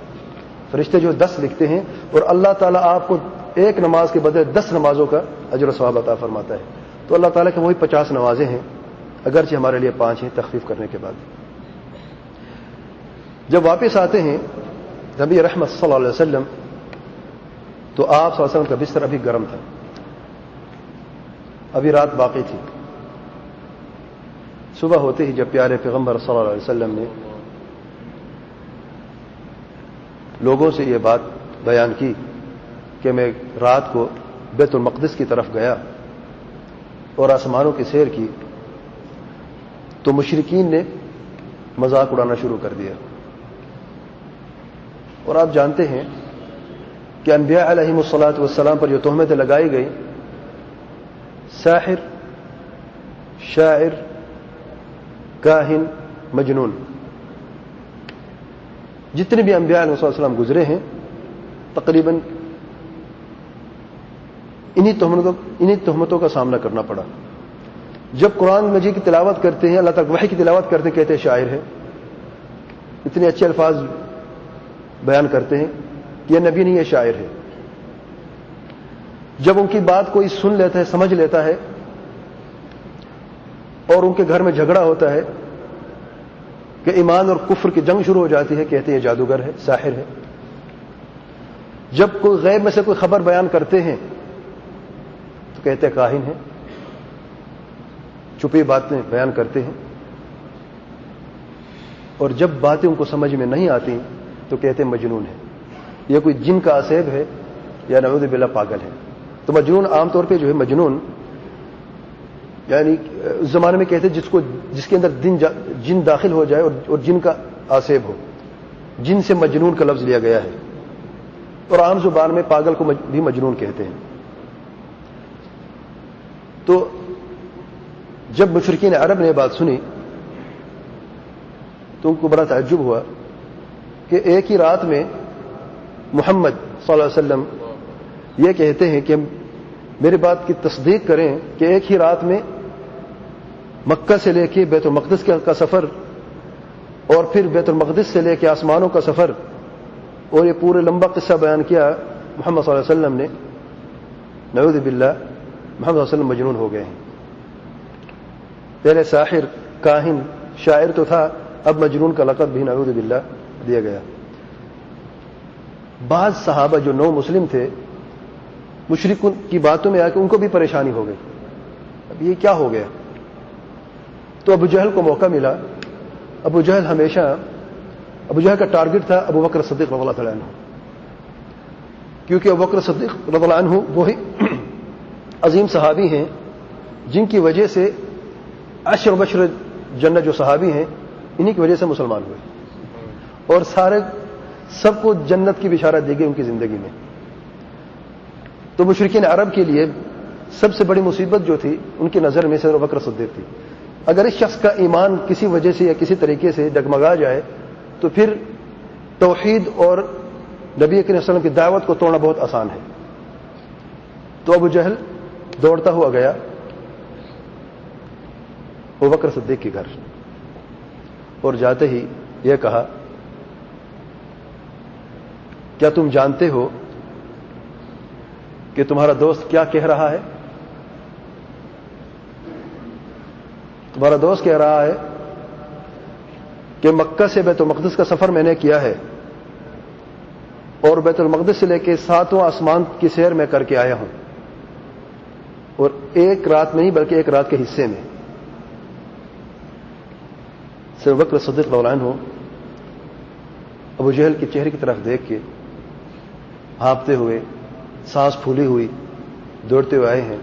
فرشتے جو 10 لکھتے ہیں، اور اللہ تعالیٰ آپ کو ایک نماز کے بدلے 10 نمازوں کا اجر و ثواب عطا فرماتا ہے۔ تو اللہ تعالیٰ کے وہی 50 نمازیں ہیں، اگرچہ ہمارے لیے 5 ہیں تخفیف کرنے کے بعد۔ جب واپس آتے ہیں نبی رحمت صلی اللہ علیہ وسلم تو آپ صلی اللہ علیہ وسلم کا بستر ابھی گرم تھا، ابھی رات باقی تھی۔ صبح ہوتے ہی جب پیارے پیغمبر صلی اللہ علیہ وسلم نے لوگوں سے یہ بات بیان کی کہ میں رات کو بیت المقدس کی طرف گیا اور آسمانوں کی سیر کی تو مشرکین نے مذاق اڑانا شروع کر دیا۔ اور آپ جانتے ہیں کہ انبیاء علیہم الصلاۃ والسلام پر جو تہمتیں لگائی گئی، ساحر، شاعر، کاہن، مجنون، جتنے بھی انبیاء علیہ السلام گزرے ہیں تقریباً انہی تہمتوں کا سامنا کرنا پڑا۔ جب قرآن مجید کی تلاوت کرتے ہیں، اللہ تعالیٰ وحی کی تلاوت کرتے ہیں، کہتے ہیں شاعر ہے، اتنے اچھے الفاظ بیان کرتے ہیں کہ یہ نبی نہیں، یہ شاعر ہے۔ جب ان کی بات کوئی سن لیتا ہے، سمجھ لیتا ہے اور ان کے گھر میں جھگڑا ہوتا ہے کہ ایمان اور کفر کی جنگ شروع ہو جاتی ہے، کہتے ہیں یہ جادوگر ہے، ساحر ہے۔ جب کوئی غیب میں سے کوئی خبر بیان کرتے ہیں تو کہتے ہیں کاہن ہے، چھپی باتیں بیان کرتے ہیں۔ اور جب باتیں ان کو سمجھ میں نہیں آتی تو کہتے ہیں مجنون ہے، یہ کوئی جن کا آسیب ہے یا نعوذ باللہ پاگل ہے۔ تو مجنون عام طور پہ جو ہے مجنون یعنی اس زمانے میں کہتے ہیں جس کے اندر جن داخل ہو جائے اور جن کا آسیب ہو، جن سے مجنون کا لفظ لیا گیا ہے، اور عام زبان میں پاگل کو بھی مجنون کہتے ہیں۔ تو جب مشرکین عرب نے بات سنی تو ان کو بڑا تعجب ہوا کہ ایک ہی رات میں محمد صلی اللہ علیہ وسلم یہ کہتے ہیں کہ میری بات کی تصدیق کریں کہ ایک ہی رات میں مکہ سے لے کے بیت المقدس کا سفر اور پھر بیت المقدس سے لے کے آسمانوں کا سفر اور یہ پورے لمبا قصہ بیان کیا محمد صلی اللہ علیہ وسلم نے. نعوذ باللہ محمد صلی اللہ علیہ وسلم مجنون ہو گئے ہیں. پہلے ساحر کاہن شاعر تو تھا, اب مجنون کا لقب بھی نعوذ باللہ دیا گیا. بعض صحابہ جو نو مسلم تھے مشرکوں کی باتوں میں آ کے ان کو بھی پریشانی ہو گئی, اب یہ کیا ہو گیا. تو ابو جہل کو موقع ملا. ابو جہل کا ٹارگٹ تھا ابو بکر صدیق رضی اللہ تعالیٰ عنہ, کیونکہ ابو بکر صدیق رضی اللہ عنہ وہی عظیم صحابی ہیں جن کی وجہ سے عشر بشر جنت جو صحابی ہیں انہی کی وجہ سے مسلمان ہوئے, اور سب کو جنت کی بشارت دی گئی ان کی زندگی میں. تو مشرکین عرب کے لیے سب سے بڑی مصیبت جو تھی ان کی نظر میں سے ابو بکر صدیق تھی. اگر اس شخص کا ایمان کسی وجہ سے یا کسی طریقے سے ڈگمگا جائے تو پھر توحید اور نبی کریم صلی اللہ علیہ وسلم کی دعوت کو توڑنا بہت آسان ہے. تو ابو جہل دوڑتا ہوا گیا ابو بکر صدیق کے گھر, اور جاتے ہی یہ کہا, کیا تم جانتے ہو کہ تمہارا دوست کیا کہہ رہا ہے؟ تمہارا دوست کہہ رہا ہے کہ مکہ سے بیت المقدس کا سفر میں نے کیا ہے اور بیت المقدس سے لے کے 7واں آسمان کی سیر میں کر کے آیا ہوں, اور ایک رات میں نہیں بلکہ ایک رات کے حصے میں. ابو بکر صدیق رضی اللہ عنہ ابو جہل کے چہرے کی طرف دیکھ کے ہانپتے ہوئے, سانس پھولی ہوئی دوڑتے ہوئے آئے ہیں.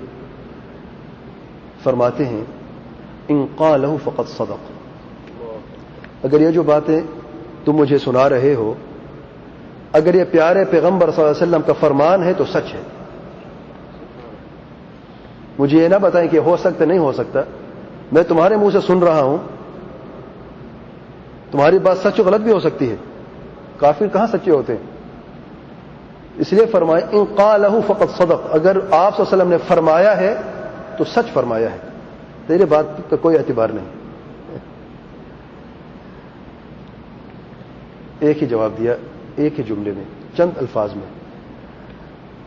فرماتے ہیں ان قالہ فقد صدق, اگر یہ جو باتیں تم مجھے سنا رہے ہو, اگر یہ پیارے پیغمبر صلی اللہ علیہ وسلم کا فرمان ہے تو سچ ہے. مجھے یہ نہ بتائیں کہ ہو سکتا نہیں ہو سکتا, میں تمہارے منہ سے سن رہا ہوں. تمہاری بات سچ و غلط بھی ہو سکتی ہے, کافر کہاں سچے ہوتے ہیں. اس لیے فرمائے ان قالہ فقد صدق, اگر آپ صلی اللہ علیہ وسلم نے فرمایا ہے تو سچ فرمایا ہے, تیرے بات کا کوئی اعتبار نہیں. ایک ہی جواب دیا, ایک ہی جملے میں, چند الفاظ میں.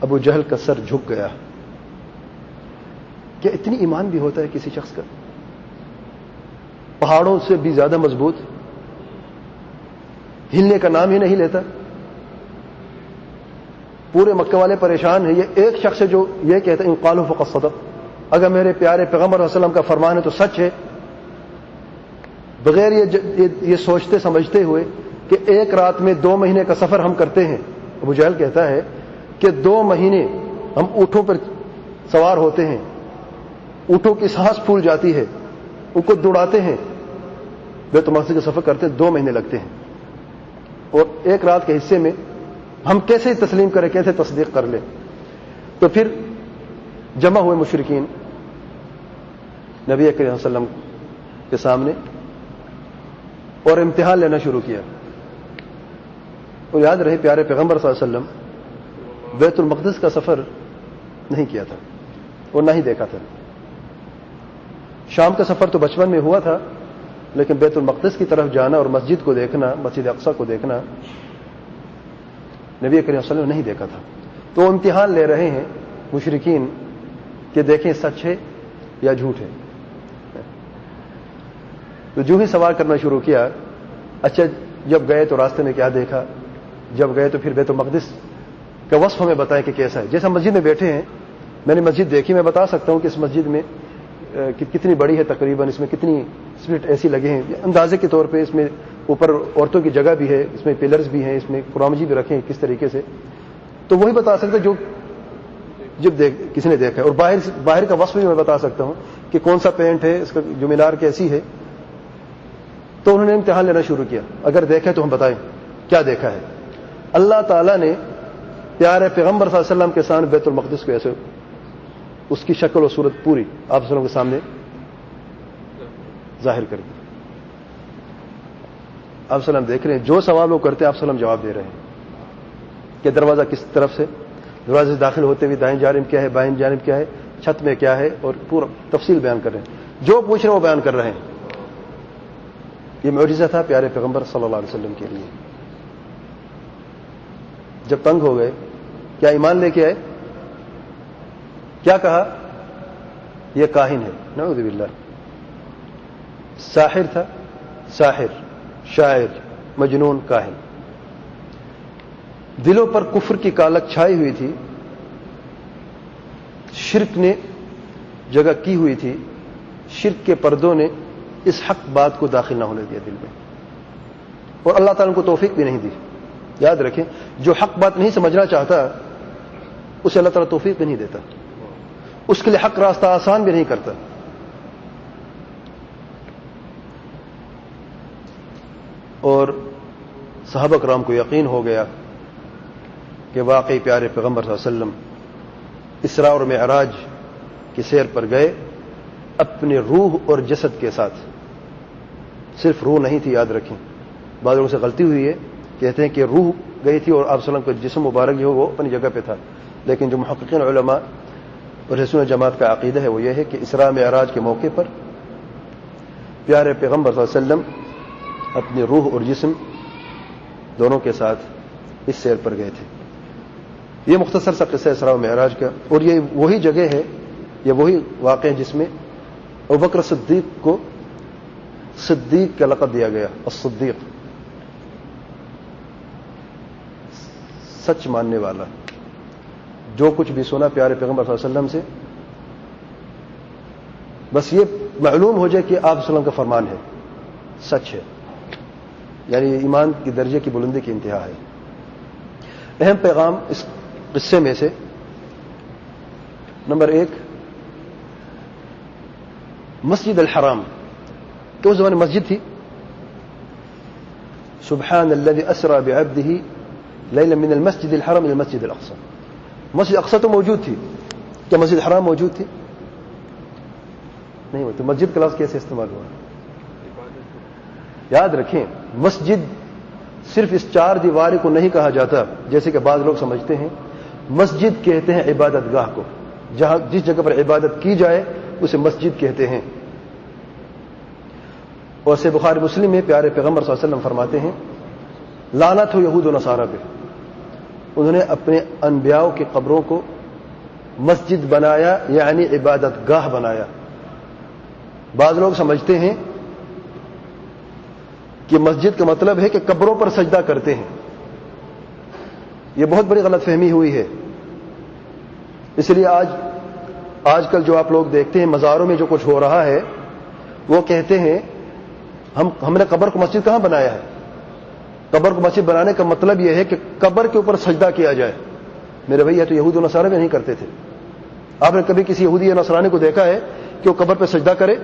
ابو جہل کا سر جھک گیا. کیا اتنی ایمان بھی ہوتا ہے کسی شخص کا, پہاڑوں سے بھی زیادہ مضبوط, ہلنے کا نام ہی نہیں لیتا. پورے مکہ والے پریشان ہیں, یہ ایک شخص ہے جو یہ کہتا ہے ان قالوا فقد صدق, اگر میرے پیارے پیغمبر صلی اللہ علیہ وسلم کا فرمان ہے تو سچ ہے, بغیر یہ سوچتے سمجھتے ہوئے کہ ایک رات میں 2 مہینے کا سفر ہم کرتے ہیں. ابو جہل کہتا ہے کہ 2 مہینے ہم اونٹوں پر سوار ہوتے ہیں, اونٹوں کی سانس پھول جاتی ہے, ان کو دوڑاتے ہیں, بیت المقدس کا سفر کرتے 2 مہینے لگتے ہیں, اور ایک رات کے حصے میں ہم کیسے تسلیم کریں, کیسے تصدیق کر لیں. تو پھر جمع ہوئے مشرکین نبی کریم صلی اللہ علیہ وسلم کے سامنے اور امتحان لینا شروع کیا. اور یاد رہے پیارے پیغمبر صلی اللہ علیہ وسلم بیت المقدس کا سفر نہیں کیا تھا اور نہ ہی دیکھا تھا. شام کا سفر تو بچپن میں ہوا تھا, لیکن بیت المقدس کی طرف جانا اور مسجد کو دیکھنا, مسجد اقصی کو دیکھنا نبی کریم صلی اللہ علیہ وسلم نے نہیں دیکھا تھا. تو امتحان لے رہے ہیں مشرکین کہ دیکھیں سچ ہے یا جھوٹ ہے. تو جو ہی سوال کرنا شروع کیا, اچھا جب گئے تو راستے میں کیا دیکھا, جب گئے تو پھر بیت المقدس کا وصف ہمیں بتائیں کہ کیسا ہے. جیسا مسجد میں بیٹھے ہیں, میں نے مسجد دیکھی, میں بتا سکتا ہوں کہ اس مسجد میں کتنی بڑی ہے, تقریباً اس میں کتنی سپلٹ ایسی لگے ہیں, اندازے کے طور پہ اس میں اوپر عورتوں کی جگہ بھی ہے, اس میں پلرز بھی ہیں, اس میں قرآن مجید بھی رکھے ہیں کس طریقے سے, تو وہی بتا سکتا جو جب کسی نے دیکھا ہے. اور باہر کا وصف بھی میں بتا سکتا ہوں کہ کون سا پینٹ ہے, اس کا جو مینار کیسی ہے. تو انہوں نے امتحان لینا شروع کیا, اگر دیکھے تو ہم بتائیں کیا دیکھا ہے. اللہ تعالیٰ نے پیارے پیغمبر صلی اللہ علیہ وسلم کے سامنے بیت المقدس کو ایسے اس کی شکل و صورت پوری آپ صلی اللہ علیہ وسلم کے سامنے ظاہر کر دی. آپ صلی اللہ علیہ وسلم دیکھ رہے ہیں, جو سوال وہ کرتے ہیں آپ صلی اللہ علیہ وسلم جواب دے رہے ہیں. کہ دروازہ کس طرف سے، دروازے سے داخل ہوتے ہوئے دائیں جانب کیا ہے، بائیں جانب کیا ہے، چھت میں کیا ہے، اور پورا تفصیل بیان کر رہے ہیں، جو پوچھ رہے ہیں وہ بیان کر رہے ہیں. یہ معجزہ تھا پیارے پیغمبر صلی اللہ علیہ وسلم کے لیے. جب تنگ ہو گئے کیا ایمان لے کے آئے؟ کیا کہا؟ یہ کاہن ہے، نعوذ باللہ. ساحر تھا، ساحر، شاعر، مجنون، کاہن. دلوں پر کفر کی کالک چھائی ہوئی تھی، شرک نے جگہ کی ہوئی تھی، شرک کے پردوں نے اس حق بات کو داخل نہ ہونے دیا دل میں، اور اللہ تعالیٰ کو توفیق بھی نہیں دی. یاد رکھیں، جو حق بات نہیں سمجھنا چاہتا اسے اللہ تعالیٰ توفیق بھی نہیں دیتا، اس کے لیے حق راستہ آسان بھی نہیں کرتا. اور صحابہ کرام کو یقین ہو گیا کہ واقعی پیارے پیغمبر صلی اللہ علیہ وسلم اسراء اور معراج کی سیر پر گئے اپنے روح اور جسد کے ساتھ. صرف روح نہیں تھی، یاد رکھیں. بعض لوگوں سے غلطی ہوئی ہے، کہتے ہیں کہ روح گئی تھی اور آپ صلی اللہ علیہ وسلم کا جسم مبارک جو وہ اپنی جگہ پہ تھا. لیکن جو محققین علماء اور اہل سنت جماعت کا عقیدہ ہے وہ یہ ہے کہ اسراء معراج کے موقع پر پیارے پیغمبر صلی اللہ علیہ وسلم اپنی روح اور جسم دونوں کے ساتھ اس سیر پر گئے تھے. یہ مختصر سا قصہ اسراء و معراج کا، اور یہ وہی جگہ ہے، یہ وہی واقع ہے جس میں ابوبکر صدیق کو صدیق کا لقب دیا گیا، الصدیق، سچ ماننے والا. جو کچھ بھی سنا پیارے پیغمبر صلی اللہ علیہ وسلم سے بس یہ معلوم ہو جائے کہ آپ صلی اللہ علیہ وسلم کا فرمان ہے، سچ ہے. یعنی ایمان کی درجے کی بلندی کی انتہا ہے. اہم پیغام اس قصے میں سے نمبر 1، مسجد الحرام، کہ اس زمانے مسجد تھی. سبحان الذي اسرى بعبده ليلا من المسجد الحرام الى المسجد الاقصى. مسجد اقصی تو موجود تھی، کیا مسجد حرام موجود تھی؟ نہیں. تو مسجد کا لفظ کیسے استعمال ہوا؟ یاد رکھیں، مسجد صرف اس 4 دیواری کو نہیں کہا جاتا جیسے کہ بعض لوگ سمجھتے ہیں. مسجد کہتے ہیں عبادت گاہ کو، جہاں جس جگہ پر عبادت کی جائے اسے مسجد کہتے ہیں. اور سے بخاری مسلم میں پیارے پیغمبر صلی اللہ علیہ وسلم فرماتے ہیں، لعنت ہو یہود و نصارہ پہ، انہوں نے اپنے انبیاء کی قبروں کو مسجد بنایا، یعنی عبادت گاہ بنایا. بعض لوگ سمجھتے ہیں کہ مسجد کا مطلب ہے کہ قبروں پر سجدہ کرتے ہیں. یہ بہت بڑی غلط فہمی ہوئی ہے. اس لیے آج کل جو آپ لوگ دیکھتے ہیں مزاروں میں جو کچھ ہو رہا ہے، وہ کہتے ہیں ہم نے قبر کو مسجد کہاں بنایا ہے. قبر کو مسجد بنانے کا مطلب یہ ہے کہ قبر کے اوپر سجدہ کیا جائے. میرے بھائی، یہ تو یہود و نصارہ بھی نہیں کرتے تھے. آپ نے کبھی کسی یہودی یا نصرانی کو دیکھا ہے کہ وہ قبر پہ سجدہ کرے،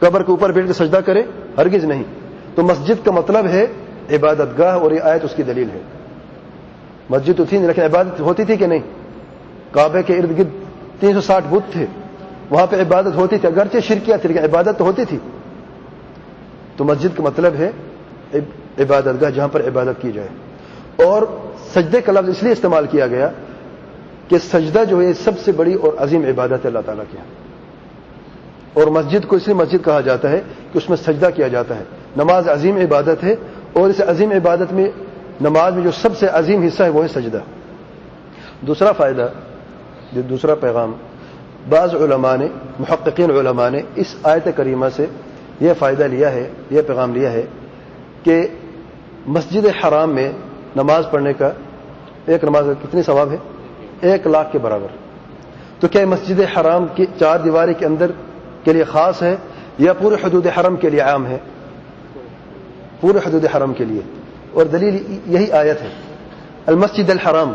قبر کے اوپر بیٹھ کے سجدہ کرے؟ ہرگز نہیں. تو مسجد کا مطلب ہے عبادت گاہ، اور یہ آیت اس کی دلیل ہے. مسجد تو تھی لیکن عبادت ہوتی تھی کہ نہیں؟ کعبے کے ارد گرد 360 بت تھے، وہاں پہ عبادت ہوتی تھی، اگرچہ شرکیہ تھی لیکن عبادت تو ہوتی تھی. تو مسجد کا مطلب ہے عبادت گاہ، جہاں پر عبادت کی جائے. اور سجدے کا لفظ اس لیے استعمال کیا گیا کہ سجدہ جو ہے سب سے بڑی اور عظیم عبادت ہے اللہ تعالیٰ کی. اور مسجد کو اس لیے مسجد کہا جاتا ہے کہ اس میں سجدہ کیا جاتا ہے. نماز عظیم عبادت ہے، اور اس عظیم عبادت میں نماز میں جو سب سے عظیم حصہ ہے وہ ہے سجدہ. دوسرا فائدہ، دوسرا پیغام، بعض علماء نے، محققین علماء نے اس آیت کریمہ سے یہ فائدہ لیا ہے، یہ پیغام لیا ہے کہ مسجد حرام میں نماز پڑھنے کا، ایک نماز کا کتنی ثواب ہے؟ 1,00,000 کے برابر. تو کیا مسجد حرام کی 4 دیواری کے اندر کے لیے خاص ہے یا پورے حدود حرم کے لیے عام ہے؟ پورے حدود حرم کے لیے. اور دلیل یہی آیت ہے، المسجد الحرام.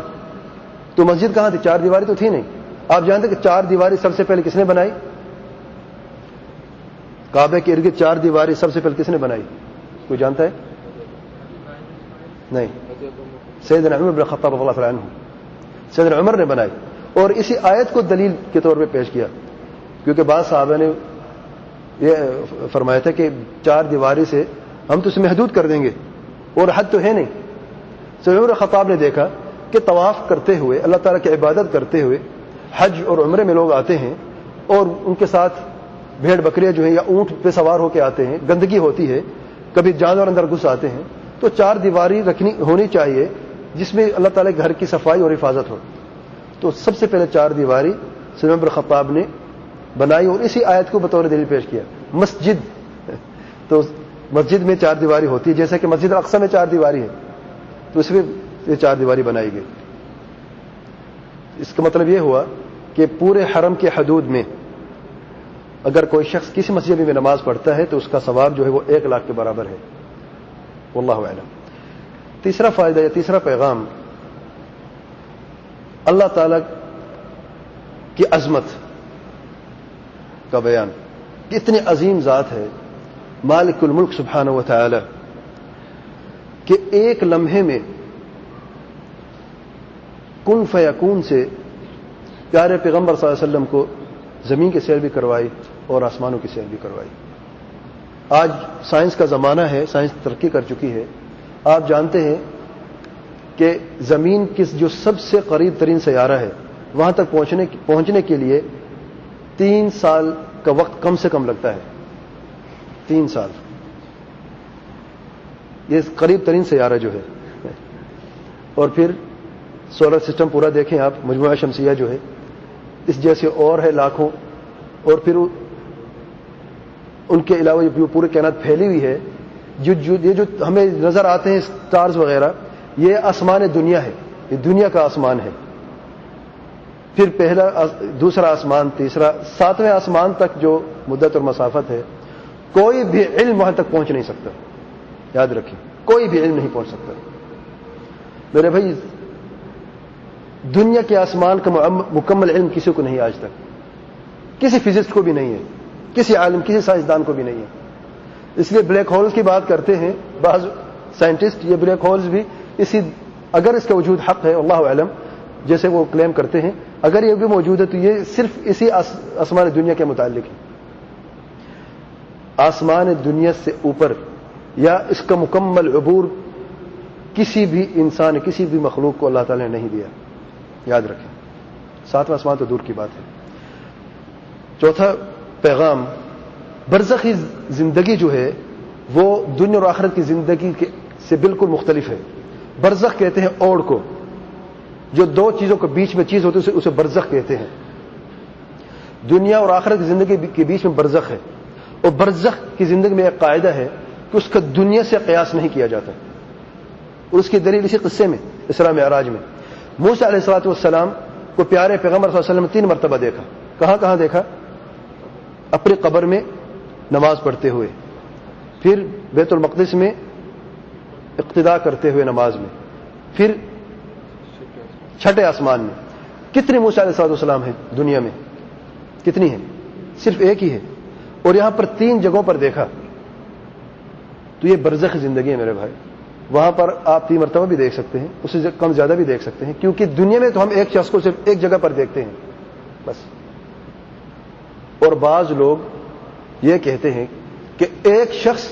تو مسجد کہاں تھی؟ 4 دیواری تو تھی نہیں. آپ جانتے کہ 4 دیواری سب سے پہلے کس نے بنائی؟ کعبے کے ارد 4 دیواری سب سے پہلے کس نے بنائی؟ کوئی جانتا ہے؟ نہیں. سیدنا عمر بن خطاب رضی اللہ عنہ، سیدنا عمر نے بنائی. اور اسی آیت کو دلیل کے طور پہ پیش کیا، کیونکہ بعض صحابہ نے یہ فرمایا تھا کہ 4 دیواری سے ہم تو اسے محدود کر دیں گے اور حد تو ہے نہیں. سیدنا عمر خطاب نے دیکھا کہ طواف کرتے ہوئے اللہ تعالیٰ کی عبادت کرتے ہوئے حج اور عمرے میں لوگ آتے ہیں اور ان کے ساتھ بھیڑ بکریاں جو ہیں یا اونٹ پہ سوار ہو کے آتے ہیں, گندگی ہوتی ہے, کبھی جانور اندر گھس آتے ہیں, تو 4 دیواری ہونی چاہیے جس میں اللہ تعالیٰ کے گھر کی صفائی اور حفاظت ہو. تو سب سے پہلے 4 دیواری سیدنا عمر خطاب نے بنائی اور اسی آیت کو بطور دلیل پیش کیا. مسجد, تو مسجد میں 4 دیواری ہوتی ہے, جیسا کہ مسجد الاقصی میں 4 دیواری ہے, تو اس میں یہ 4 دیواری بنائی گئی. اس کا مطلب یہ ہوا کہ پورے حرم کے حدود میں اگر کوئی شخص کسی مسجد میں نماز پڑھتا ہے تو اس کا ثواب جو ہے وہ 1 لاکھ کے برابر ہے. واللہ اعلم. تیسرا فائدہ یا تیسرا پیغام, اللہ تعالی کی عظمت کا بیان. اتنی عظیم ذات ہے مالک الملک سبحانہ و تعالی کہ ایک لمحے میں کن فیکون سے پیارے پیغمبر صلی اللہ علیہ وسلم کو زمین کی سیر بھی کروائی اور آسمانوں کی سیر بھی کروائی. آج سائنس کا زمانہ ہے, سائنس ترقی کر چکی ہے. آپ جانتے ہیں کہ زمین کی جو سب سے قریب ترین سیارہ ہے وہاں تک پہنچنے کے لیے 3 سال کا وقت کم سے کم لگتا ہے. 3 سال. یہ قریب ترین سیارہ جو ہے. اور پھر سولر سسٹم پورا دیکھیں آپ, مجموعہ شمسیہ جو ہے اس جیسے اور ہے لاکھوں, اور پھر ان کے علاوہ جو پورے کائنات پھیلی ہوئی ہے, یہ جو ہمیں نظر آتے ہیں سٹارز وغیرہ, یہ آسمان دنیا ہے, یہ دنیا کا آسمان ہے. پھر پہلا, دوسرا آسمان, تیسرا, 7ویں آسمان تک جو مدت اور مسافت ہے, کوئی بھی علم وہاں تک پہنچ نہیں سکتا. یاد رکھیں, کوئی بھی علم نہیں پہنچ سکتا. میرے بھائی, دنیا کے آسمان کا مکمل علم کسی کو نہیں آج تک, کسی فزسٹ کو بھی نہیں ہے, کسی عالم, کسی سائنسدان کو بھی نہیں ہے. اس لیے بلیک ہولز کی بات کرتے ہیں بعض سائنٹسٹ, یہ بلیک ہولز بھی اگر اس کا وجود حق ہے, اللہ علم, جیسے وہ کلیم کرتے ہیں, اگر یہ بھی موجود ہے تو یہ صرف اسی آسمان دنیا کے متعلق ہے. آسمان دنیا سے اوپر یا اس کا مکمل عبور کسی بھی انسان, کسی بھی مخلوق کو اللہ تعالی نے نہیں دیا. یاد رکھیں. 7واں آسمان تو دور کی بات ہے. چوتھا پیغام, برزخی زندگی جو ہے وہ دنیا اور آخرت کی زندگی سے بالکل مختلف ہے. برزخ کہتے ہیں اوڑ کو, جو 2 چیزوں کے بیچ میں چیز ہوتی ہے اسے برزخ کہتے ہیں. دنیا اور آخرت کی زندگی کے بیچ میں برزخ ہے, اور برزخ کی زندگی میں ایک قاعدہ ہے کہ اس کا دنیا سے قیاس نہیں کیا جاتا. اور اس کی دلیل اسی قصے میں, اسراء معراج میں, موسیٰ علیہ الصلوۃ والسلام کو پیارے پیغمبر صلی اللہ علیہ وسلم نے 3 مرتبہ دیکھا. کہاں کہاں دیکھا؟ اپنی قبر میں نماز پڑھتے ہوئے, پھر بیت المقدس میں اقتداء کرتے ہوئے نماز میں, پھر 6ٹھے آسمان میں. کتنے موسیٰ علیہ الصلوۃ والسلام ہیں دنیا میں؟ کتنی ہیں؟ صرف ایک ہی ہے, اور یہاں پر 3 جگہوں پر دیکھا. تو یہ برزخ زندگی ہے میرے بھائی. وہاں پر آپ 3 مرتبہ بھی دیکھ سکتے ہیں, اس سے کم زیادہ بھی دیکھ سکتے ہیں, کیونکہ دنیا میں تو ہم ایک شخص کو صرف ایک جگہ پر دیکھتے ہیں بس. اور بعض لوگ یہ کہتے ہیں کہ ایک شخص,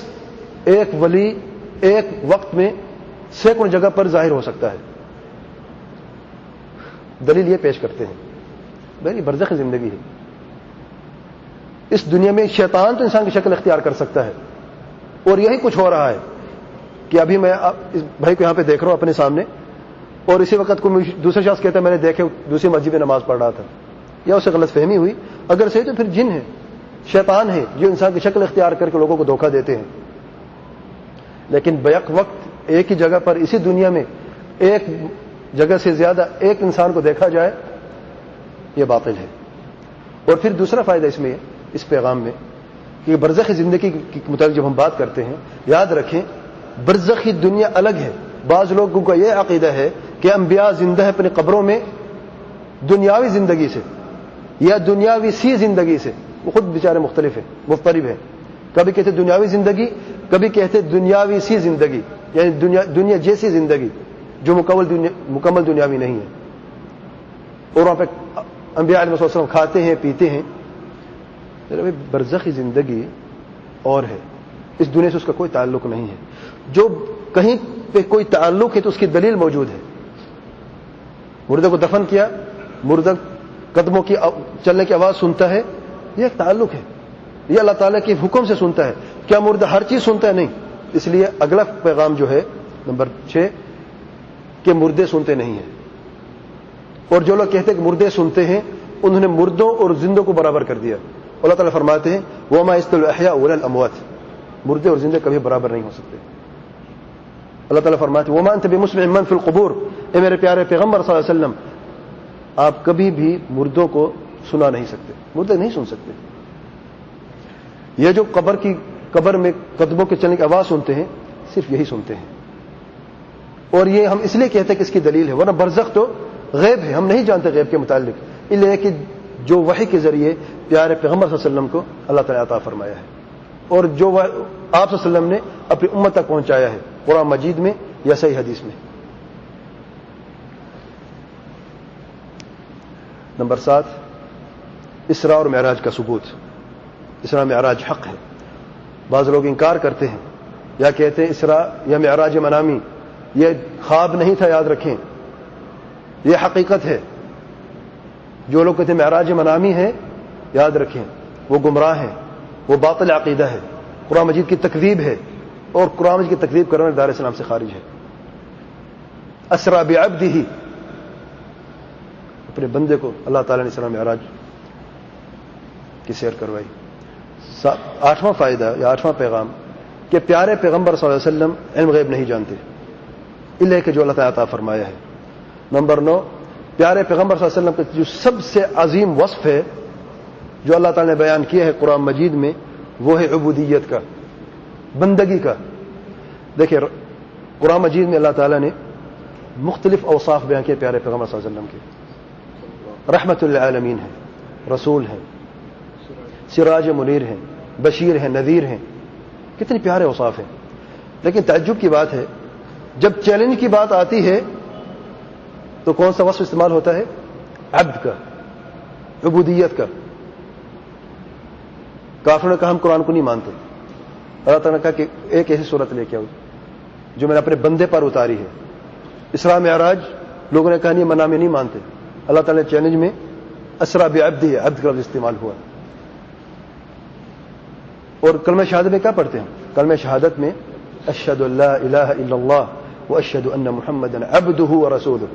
ایک ولی ایک وقت میں سینکڑوں جگہ پر ظاہر ہو سکتا ہے. دلیل یہ پیش کرتے ہیں بھائی برزخ زندگی ہے. اس دنیا میں شیطان تو انسان کی شکل اختیار کر سکتا ہے, اور یہی کچھ ہو رہا ہے کہ ابھی میں اس بھائی کو یہاں پہ دیکھ رہا ہوں اپنے سامنے, اور اسی وقت کو دوسرا شخص کہتا ہے میں نے دیکھے دوسری مسجد میں نماز پڑھ رہا تھا, یا اسے غلط فہمی ہوئی. اگر صحیح تو پھر جن ہے, شیطان ہے جو انسان کی شکل اختیار کر کے لوگوں کو دھوکہ دیتے ہیں. لیکن بیک وقت ایک ہی جگہ پر اسی دنیا میں ایک جگہ سے زیادہ ایک انسان کو دیکھا جائے, یہ باطل ہے. اور پھر دوسرا فائدہ اس میں, اس پیغام میں, کہ برزخی زندگی کے متعلق جب ہم بات کرتے ہیں, یاد رکھیں برزخی دنیا الگ ہے. بعض لوگوں کا یہ عقیدہ ہے کہ انبیاء زندہ ہے اپنی قبروں میں دنیاوی زندگی سے یا دنیاوی سی زندگی سے. وہ خود بیچارے مختلف ہیں, مضطرب ہیں. کبھی کہتے دنیاوی زندگی, کبھی کہتے دنیاوی سی زندگی, یعنی دنیا جیسی زندگی جو مکمل دنیاوی نہیں ہے. اور وہاں پہ انبیاء علیہ السلام کھاتے ہیں پیتے ہیں. برزخی زندگی اور ہے, اس دنیا سے اس کا کوئی تعلق نہیں ہے. جو کہیں پہ کوئی تعلق ہے تو اس کی دلیل موجود ہے. مردے کو دفن کیا، مردہ قدموں کی چلنے کی آواز سنتا ہے، یہ ایک تعلق ہے، یہ اللہ تعالیٰ کے حکم سے سنتا ہے. کیا مردہ ہر چیز سنتا ہے؟ نہیں. اس لیے اگلا پیغام جو ہے نمبر 6 کہ مردے سنتے نہیں ہیں. اور جو لوگ کہتے ہیں کہ مردے سنتے ہیں، انہوں نے مردوں اور زندوں کو برابر کر دیا. اللہ تعالیٰ فرماتے ہیں وَمَا يَسْتَوِي الْأَحْيَاءُ وَلَا الْأَمْوَاتُ، مردے اور زندے کبھی برابر نہیں ہو سکتے. اللہ تعالیٰ فرماتے ہیں وَمَا أَنْتَ بِمُسْمِعٍ مَّن فِي الْقُبُورِ، اے میرے پیارے پیغمبر صلی اللہ علیہ وسلم، آپ کبھی بھی مردوں کو سنا نہیں سکتے، مردے نہیں سن سکتے. یہ جو قبر میں قدموں کے چلنے کی آواز سنتے ہیں، صرف یہی سنتے ہیں. اور یہ ہم اس لیے کہتے ہیں کہ اس کی دلیل ہے، ورنہ برزخ تو غیب ہے، ہم نہیں جانتے غیب کے متعلق. اس لیے کہ جو وحی کے ذریعے پیارے پیغمبر صلی اللہ علیہ وسلم کو اللہ تعالیٰ عطا فرمایا ہے، اور جو آپ صلی اللہ علیہ وسلم نے اپنی امت تک پہنچایا ہے قرآن مجید میں یا صحیح حدیث میں. نمبر 7 اسراء اور معراج کا ثبوت. اسراء معراج حق ہے. بعض لوگ انکار کرتے ہیں یا کہتے ہیں اسراء یا معراج منامی یہ خواب نہیں تھا، یاد رکھیں یہ حقیقت ہے. جو لوگ کہتے ہیں معراج منامی ہے، یاد رکھیں وہ گمراہ ہیں، وہ باطل عقیدہ ہے، قرآن مجید کی تکذیب ہے، اور قرآن مجید کی تکذیب کرنے والے دار اسلام سے خارج ہے. اسرا بعبدہ، اپنے بندے کو اللہ تعالیٰ نے اسراء معراج کی سیر کروائی. 8واں فائدہ یا 8واں پیغام کہ پیارے پیغمبر صلی اللہ علیہ وسلم علم غیب نہیں جانتے الا کہ جو اللہ تعالیٰ عطا فرمایا ہے. نمبر 9 پیارے پیغمبر صلی اللہ علیہ وسلم کا جو سب سے عظیم وصف ہے جو اللہ تعالیٰ نے بیان کیا ہے قرآن مجید میں، وہ ہے عبودیت کا، بندگی کا. دیکھیں قرآن مجید میں اللہ تعالیٰ نے مختلف اوصاف بیان کیے پیارے پیغمبر صلی اللہ علیہ وسلم کے. رحمت للعالمین ہے، رسول ہیں، سراج منیر ہیں، بشیر ہیں، نذیر ہیں. کتنے پیارے اوصاف ہیں. لیکن تعجب کی بات ہے جب چیلنج کی بات آتی ہے تو کون سا وصف استعمال ہوتا ہے؟ عبد کا، عبودیت کا. کافروں نے کہا ہم قرآن کو نہیں مانتے. اللہ تعالیٰ نے کہا کہ ایک ایسی صورت لے کے آؤ جو میں نے اپنے بندے پر اتاری ہے. اسراء معراج لوگوں نے کہا نہیں منامی نہیں مانتے. اللہ تعالیٰ نے چیلنج میں اسرا بعبدہ، عبد کا لفظ استعمال ہوا. اور کلمہ شہادت میں کیا پڑھتے ہیں؟ کلمہ شہادت میں اشہد ان لا الہ الا اللہ واشہد ان محمدا عبدہ ورسولہ.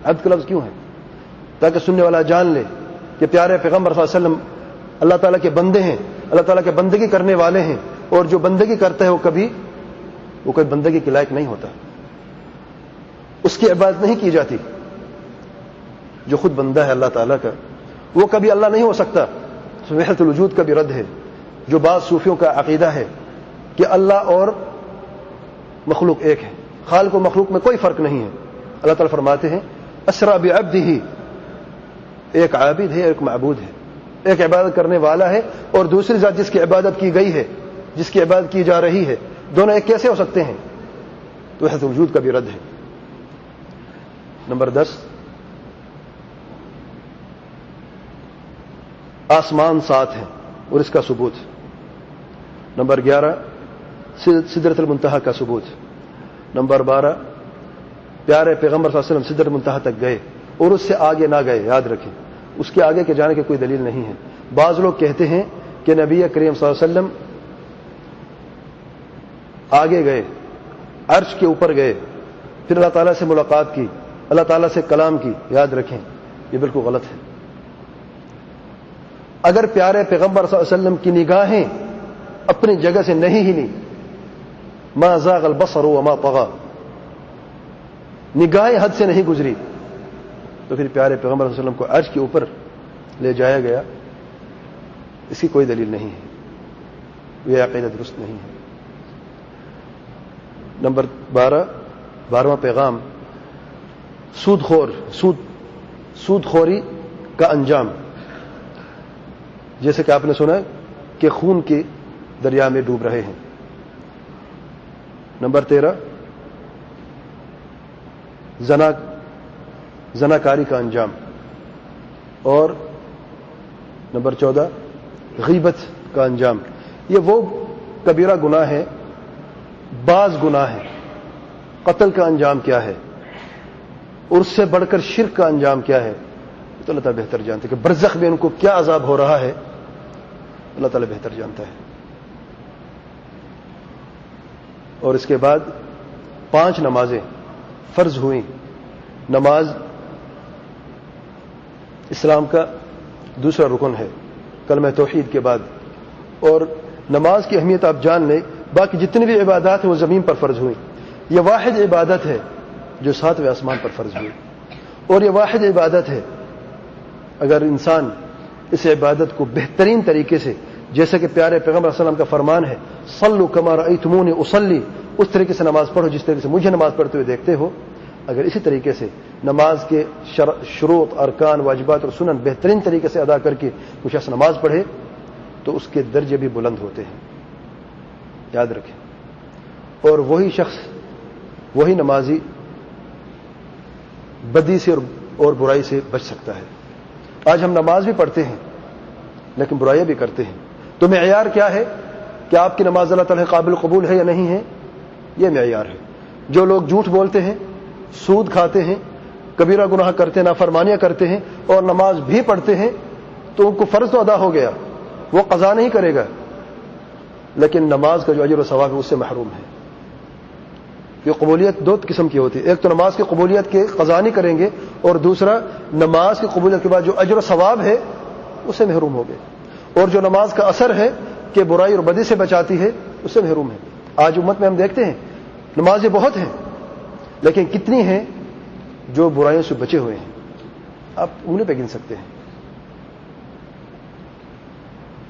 عبد کا لفظ کیوں ہے؟ تاکہ سننے والا جان لے کہ پیارے پیغمبر صلی اللہ علیہ وسلم اللہ تعالیٰ کے بندے ہیں، اللہ تعالیٰ کے بندگی کرنے والے ہیں، اور جو بندگی کرتا ہے وہ کوئی بندگی کے لائق نہیں ہوتا، اس کی عبادت نہیں کی جاتی. جو خود بندہ ہے اللہ تعالیٰ کا وہ کبھی اللہ نہیں ہو سکتا. وحدت الوجود کا بھی رد ہے جو بعض صوفیوں کا عقیدہ ہے کہ اللہ اور مخلوق ایک ہے، خالق و مخلوق میں کوئی فرق نہیں ہے. اللہ تعالیٰ فرماتے ہیں اسرا بعبدہ، ایک عابد ہے ایک معبود ہے، ایک عبادت کرنے والا ہے اور دوسری ذات جس کی عبادت کی گئی ہے، جس کی عبادت کی جا رہی ہے. دونوں ایک کیسے ہو سکتے ہیں؟ تو وحدت الوجود کا بھی رد ہے. نمبر 10 آسمان 7 ہیں اور اس کا ثبوت. نمبر 11 سدرۃ المنتہا کا ثبوت. نمبر 12 پیارے پیغمبر صلی اللہ علیہ وسلم سدرۃ المنتہا تک گئے اور اس سے آگے نہ گئے. یاد رکھیں اس کے آگے کے جانے کی کوئی دلیل نہیں ہے. بعض لوگ کہتے ہیں کہ نبی کریم صلی اللہ علیہ وسلم آگے گئے، عرش کے اوپر گئے، پھر اللہ تعالیٰ سے ملاقات کی، اللہ تعالیٰ سے کلام کی. یاد رکھیں یہ بالکل غلط ہے. اگر پیارے پیغمبر صلی اللہ علیہ وسلم کی نگاہیں اپنی جگہ سے نہیں ہلی، ما زاغ البصر وما طغى، نگاہیں حد سے نہیں گزری، تو پھر پیارے پیغمبر صلی اللہ علیہ وسلم کو عرش کے اوپر لے جایا گیا. اس کی کوئی دلیل نہیں ہے، یہ عقیدہ درست نہیں ہے. نمبر 12واں پیغام سود خوری کا انجام. جیسے کہ آپ نے سنا کہ خون کے دریا میں ڈوب رہے ہیں. نمبر 13 زناکاری کا انجام. اور نمبر 14 غیبت کا انجام. یہ وہ کبیرہ گناہ ہے، بعض گناہ ہے. قتل کا انجام کیا ہے؟ اور اس سے بڑھ کر شرک کا انجام کیا ہے تو اللہ تعالیٰ بہتر جانتے ہیں کہ برزخ میں ان کو کیا عذاب ہو رہا ہے اللہ تعالیٰ بہتر جانتا ہے. اور اس کے بعد 5 نمازیں فرض ہوئیں. نماز اسلام کا دوسرا رکن ہے کلمہ توحید کے بعد, اور نماز کی اہمیت آپ جان لیں. باقی جتنی بھی عبادات ہیں وہ زمین پر فرض ہوئیں. یہ واحد عبادت ہے جو 7ویں آسمان پر فرض ہوئی, اور یہ واحد عبادت ہے اگر انسان اس عبادت کو بہترین طریقے سے, جیسا کہ پیارے پیغمبر صلی اللہ علیہ وسلم کا فرمان ہے صلو کما رأیتمونی اصلی, اس طریقے سے نماز پڑھو جس طریقے سے مجھے نماز پڑھتے ہوئے دیکھتے ہو. اگر اسی طریقے سے نماز کے شروط, ارکان, واجبات اور سنن بہترین طریقے سے ادا کر کے کوئی شخص نماز پڑھے تو اس کے درجے بھی بلند ہوتے ہیں, یاد رکھیں. اور وہی شخص, وہی نمازی بدی سے اور برائی سے بچ سکتا ہے. آج ہم نماز بھی پڑھتے ہیں لیکن برائیاں بھی کرتے ہیں. تو معیار کیا ہے کہ آپ کی نماز اللہ تعالیٰ قابل قبول ہے یا نہیں ہے؟ یہ معیار ہے. جو لوگ جھوٹ بولتے ہیں, سود کھاتے ہیں, کبیرہ گناہ کرتے ہیں, نافرمانیاں کرتے ہیں اور نماز بھی پڑھتے ہیں تو ان کو فرض تو ادا ہو گیا, وہ قضا نہیں کرے گا, لیکن نماز کا جو اجر و ثواب ہے اس سے محروم ہے. یہ قبولیت 2 قسم کی ہوتی ہے. ایک تو نماز کی قبولیت کے قضا نہیں کریں گے, اور دوسرا نماز کی قبولیت کے بعد جو اجر و ثواب ہے اس سے محروم ہو گئے. اور جو نماز کا اثر ہے کہ برائی اور بدی سے بچاتی ہے اس سے محروم ہے. آج امت میں ہم دیکھتے ہیں نمازیں بہت ہیں لیکن کتنی ہیں جو برائیوں سے بچے ہوئے ہیں؟ آپ انہیں پہ گن سکتے ہیں.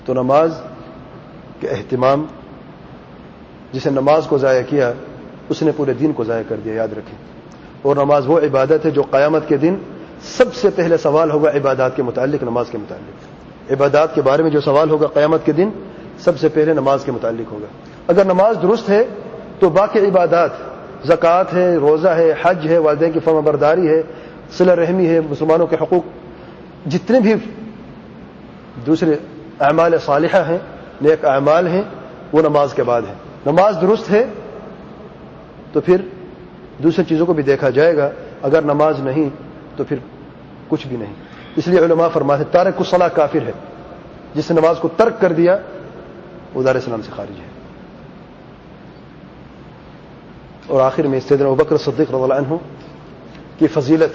تو نماز کے اہتمام, جسے نماز کو ضائع کیا اس نے پورے دین کو ضائع کر دیا, یاد رکھیں. اور نماز وہ عبادت ہے جو قیامت کے دن سب سے پہلے سوال ہوگا عبادات کے متعلق, نماز کے متعلق. عبادات کے بارے میں جو سوال ہوگا قیامت کے دن سب سے پہلے نماز کے متعلق ہوگا. اگر نماز درست ہے تو باقی عبادات, زکوٰۃ ہے, روزہ ہے, حج ہے, والدین کی فرما برداری ہے, صلہ رحمی ہے, مسلمانوں کے حقوق, جتنے بھی دوسرے اعمال صالحہ ہیں, نیک اعمال ہیں, وہ نماز کے بعد ہیں. نماز درست ہے تو پھر دوسری چیزوں کو بھی دیکھا جائے گا. اگر نماز نہیں تو پھر کچھ بھی نہیں. اس لیے علماء فرماتے ہیں تارک الصلاۃ کافر ہے, جس نے نماز کو ترک کر دیا وہ دار اسلام سے خارج ہے. اور آخر میں سیدنا ابوبکر صدیق رضی اللہ عنہ کی فضیلت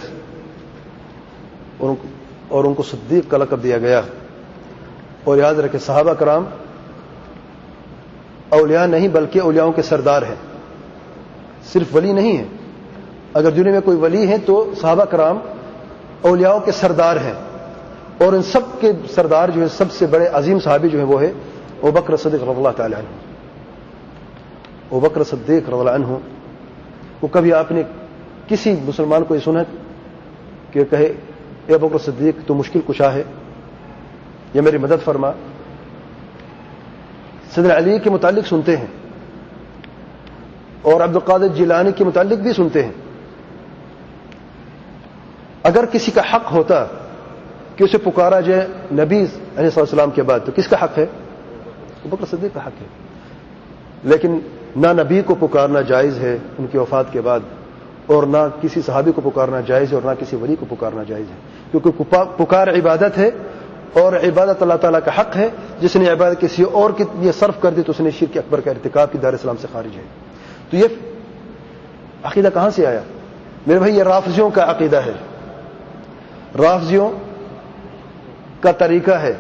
اور ان کو صدیق کا لقب دیا گیا. اور یاد رکھیں صحابہ کرام اولیاء نہیں بلکہ اولیاؤں کے سردار ہیں, صرف ولی نہیں ہیں. اگر دنیا میں کوئی ولی ہے تو صحابہ کرام اولیاؤں کے سردار ہیں. اور ان سب کے سردار جو ہے, سب سے بڑے عظیم صحابی جو ہیں وہ ہے ابوبکر صدیق رضی اللہ تعالی عنہ. ابوبکر صدیق رضی اللہ عنہ کو کبھی آپ نے کسی مسلمان کو یہ سنا کہ کہے اے ابوبکر صدیق تو مشکل کشا ہے, یہ میری مدد فرما؟ سیدنا علی کے متعلق سنتے ہیں اور عبد القادر جیلانی کے متعلق بھی سنتے ہیں. اگر کسی کا حق ہوتا کہ اسے پکارا جائے نبی علیہ السلام کے بعد تو کس کا حق ہے؟ ابوبکر صدیق کا حق ہے. لیکن نہ نبی کو پکارنا جائز ہے ان کی وفات کے بعد, اور نہ کسی صحابی کو پکارنا جائز ہے, اور نہ کسی ولی کو پکارنا جائز ہے, کیونکہ پکار عبادت ہے اور عبادت اللہ تعالیٰ کا حق ہے. جس نے عبادت کسی اور کے لیے صرف کر دی تو اس نے شرک اکبر کا ارتکاب کی, دار اسلام سے خارج ہے. تو یہ عقیدہ کہاں سے آیا میرے بھائی؟ یہ رافضیوں کا عقیدہ ہے. رافضیوں کا طریقہ ہے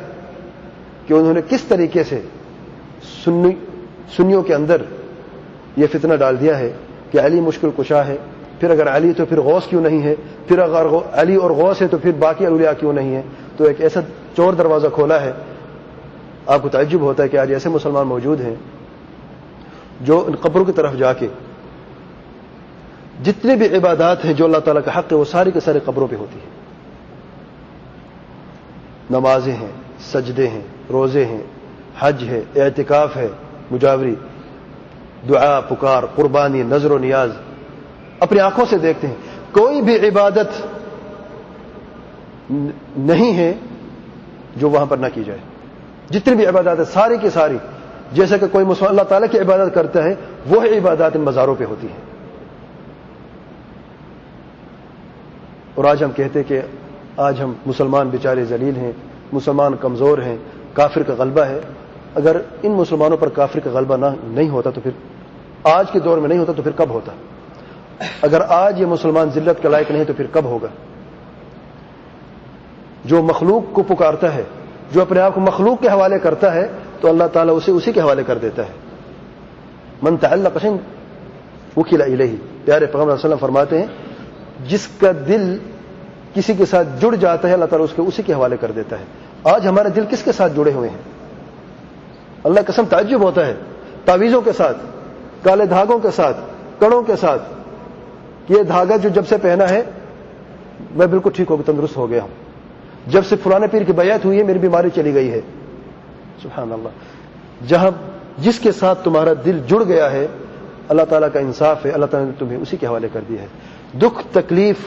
کہ انہوں نے کس طریقے سے سنیوں کے اندر یہ فتنہ ڈال دیا ہے کہ علی مشکل کشا ہے, پھر اگر علی تو پھر غوث کیوں نہیں ہے, پھر اگر علی اور غوث ہے تو پھر باقی اولیاء کیوں نہیں ہے. تو ایک ایسا چور دروازہ کھولا ہے, آپ کو تعجب ہوتا ہے کہ آج ایسے مسلمان موجود ہیں جو ان قبروں کی طرف جا کے جتنے بھی عبادات ہیں جو اللہ تعالیٰ کا حق ہے وہ ساری کے سارے قبروں پہ ہوتی ہیں. نمازیں ہیں, سجدے ہیں, روزے ہیں, حج ہے, اعتکاف ہے, مجاوری, دعا, پکار, قربانی, نذر و نیاز, اپنی آنکھوں سے دیکھتے ہیں. کوئی بھی عبادت نہیں ہے جو وہاں پر نہ کی جائے. جتنی بھی عبادات ہے ساری کی ساری, جیسا کہ کوئی مسلمان اللہ تعالیٰ کی عبادت کرتا ہے, وہ عبادات ان مزاروں پہ ہوتی ہیں. اور آج ہم کہتے کہ آج ہم مسلمان بیچارے ذلیل ہیں، مسلمان کمزور ہیں، کافر کا غلبہ ہے. اگر ان مسلمانوں پر کافر کا غلبہ نہیں ہوتا تو پھر آج کے دور میں نہیں ہوتا تو پھر کب ہوتا؟ اگر آج یہ مسلمان ذلت کے لائق نہیں تو پھر کب ہوگا؟ جو مخلوق کو پکارتا ہے، جو اپنے آپ کو مخلوق کے حوالے کرتا ہے تو اللہ تعالیٰ اسے اسی کے حوالے کر دیتا ہے. من تعلق شيء وکل الیہ. پیارے پیغمبر صلی اللہ علیہ وسلم فرماتے ہیں جس کا دل کسی کے ساتھ جڑ جاتا ہے اللہ تعالیٰ اس کے اسی کے حوالے کر دیتا ہے. آج ہمارے دل کس کے ساتھ جڑے ہوئے ہیں؟ اللہ قسم تعجب ہوتا ہے. تعویذوں کے ساتھ، کالے دھاگوں کے ساتھ، کڑوں کے ساتھ. یہ دھاگا جو جب سے پہنا ہے میں بالکل ٹھیک ہو گیا، تندرست ہو گیا ہوں. جب سے فلانے پیر کی بیعت ہوئی ہے میری بیماری چلی گئی ہے. سبحان اللہ. جس کے ساتھ تمہارا دل جڑ گیا ہے اللہ تعالیٰ کا انصاف ہے، اللہ تعالیٰ نے تمہیں اسی کے حوالے کر دیا ہے. دکھ تکلیف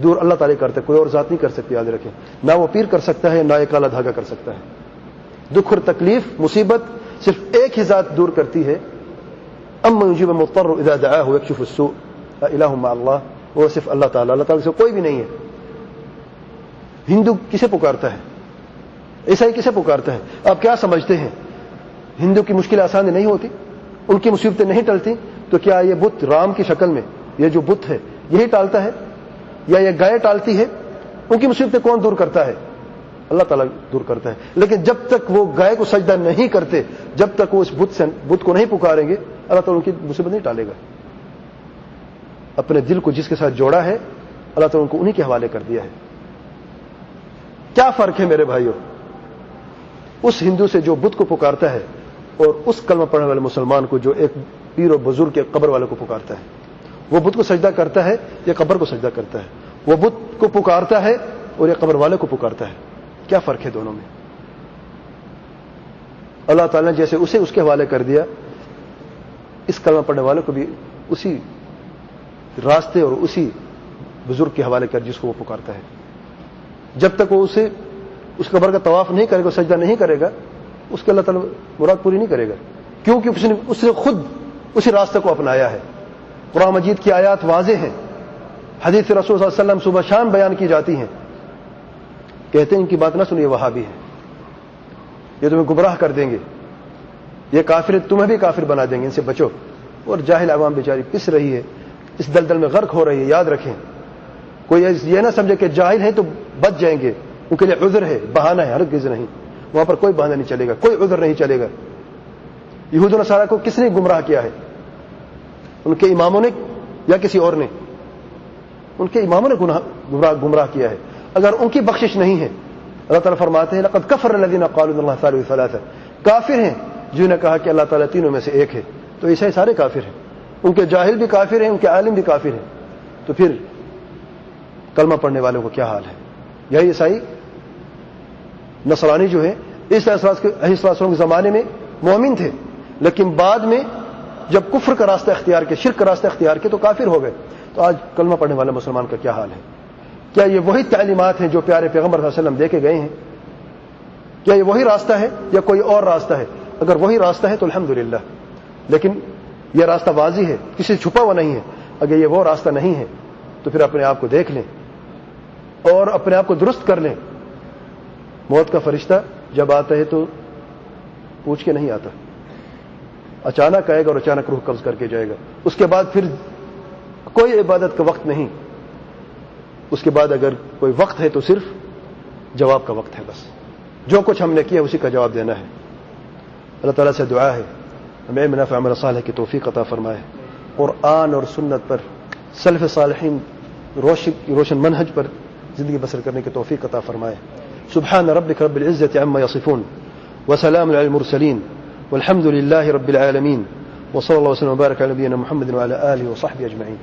دور اللہ تعالیٰ کرتا ہے، کوئی اور ذات نہیں کر سکتی. یاد رکھیں، نہ وہ پیر کر سکتا ہے، نہ یہ کالا دھاگا کر سکتا ہے. دکھ اور تکلیف مصیبت صرف ایک ہی ذات دور کرتی ہے. امن یجیب المضطر اذا دعاه ويكشف السوء الہ مع اللہ. وہ صرف اللہ تعالیٰ، اللہ تعالیٰ سے کوئی بھی نہیں ہے. ہندو کسے پکارتا ہے؟ عیسائی کسے پکارتا ہے؟ آپ کیا سمجھتے ہیں ہندو کی مشکل آسانی نہیں ہوتی؟ ان کی مصیبتیں نہیں ٹلتی؟ تو کیا یہ بت رام کی شکل میں یہ جو بت ہے یہی ٹالتا ہے یا یہ گائے ٹالتی ہے؟ ان کی مصیبتیں کون دور کرتا ہے؟ اللہ تعالیٰ دور کرتا ہے. لیکن جب تک وہ گائے کو سجدہ نہیں کرتے، جب تک وہ اس بت کو نہیں پکاریں گے اللہ تعالیٰ ان کی مصیبت نہیں ٹالے گا. اپنے دل کو جس کے ساتھ جوڑا ہے اللہ تعالیٰ ان کو انہی کے حوالے کر دیا ہے. کیا فرق ہے میرے بھائیوں اس ہندو سے جو بت کو پکارتا ہے اور اس کلمہ پڑھنے والے مسلمان کو جو ایک پیر و بزرگ کے قبر والے کو پکارتا ہے؟ وہ بت کو سجدہ کرتا ہے یا قبر کو سجدہ کرتا ہے؟ وہ بت کو پکارتا ہے اور یہ قبر والے کو پکارتا ہے. کیا فرق ہے دونوں میں؟ اللہ تعالیٰ نے جیسے اسے اس کے حوالے کر دیا اس کلمہ پڑھنے والے کو بھی اسی راستے اور اسی بزرگ کے حوالے کر جس کو وہ پکارتا ہے. جب تک وہ اسے اس قبر کا طواف نہیں کرے گا، سجدہ نہیں کرے گا، اس کے اللہ تعالیٰ مراد پوری نہیں کرے گا. کیونکہ اس نے خود اسی راستے کو اپنایا ہے. قرآن مجید کی آیات واضح ہیں، حدیث رسول صلی اللہ علیہ وسلم صبح شام بیان کی جاتی ہیں. کہتے ہیں ان کی بات نہ سنو، یہ وہابی ہے، یہ تمہیں گمراہ کر دیں گے، یہ کافر تمہیں بھی کافر بنا دیں گے، ان سے بچو. اور جاہل عوام بیچاری پس رہی ہے، اس دلدل میں غرق ہو رہی ہے. یاد رکھیں، کوئی یہ نہ سمجھے کہ جاہل ہیں تو بچ جائیں گے، ان کے لیے عذر ہے، بہانہ ہے. ہرگز نہیں، وہاں پر کوئی بہانہ نہیں چلے گا، کوئی عذر نہیں چلے گا. یہود و نصارہ کو کس نے گمراہ کیا ہے؟ ان کے اماموں نے یا کسی اور نے؟ ان کے اماموں نے گمراہ کیا ہے. اگر ان کی بخشش نہیں ہے، اللہ تعالیٰ فرماتے ہیں لقد کفر الذین قالوا ان اللہ ثالث ثلاثہ. کافر ہیں جنہوں نے کہا کہ اللہ تعالیٰ تینوں میں سے ایک ہے. تو عیسائی سارے کافر ہیں، ان کے جاہل بھی کافر ہیں، ان کے عالم بھی کافر ہیں. تو پھر کلمہ پڑھنے والوں کو کیا حال ہے؟ یہی عیسائی نصرانی جو ہے عیسیٰ علیہ السلام کے زمانے میں مومن تھے، لیکن بعد میں جب کفر کا راستہ اختیار کیا، شرک کا راستہ اختیار کیا تو کافر ہو گئے. تو آج کلمہ پڑھنے والے مسلمان کا کیا حال ہے؟ کیا یہ وہی تعلیمات ہیں جو پیارے پیغمبر صلی اللہ علیہ وسلم دے کے گئے ہیں؟ کیا یہ وہی راستہ ہے یا کوئی اور راستہ ہے؟ اگر وہی راستہ ہے تو الحمدللہ، لیکن یہ راستہ واضح ہے، کسی سے چھپا ہوا نہیں ہے. اگر یہ وہ راستہ نہیں ہے تو پھر اپنے آپ کو دیکھ لیں اور اپنے آپ کو درست کر لیں. موت کا فرشتہ جب آتا ہے تو پوچھ کے نہیں آتا، اچانک آئے گا اور اچانک روح قبض کر کے جائے گا. اس کے بعد پھر کوئی عبادت کا وقت نہیں. اس کے بعد اگر کوئی وقت ہے تو صرف جواب کا وقت ہے. بس جو کچھ ہم نے کیا اسی کا جواب دینا ہے. اللہ تعالیٰ سے دعا ہے ہمیں علم نافع عمل صالح کی توفیق عطا فرمائے. قرآن اور سنت پر سلف صالحین روشن منہج پر زندگی بسر کرنے کی توفیق عطا فرمائے. سبحان ربک رب العزة عما یصفون وسلام علی المرسلین والحمد للہ رب العالمین وصلی اللہ وسلم وبارک علی نبینا محمد وعلی آلہ وصحبہ اجمعین.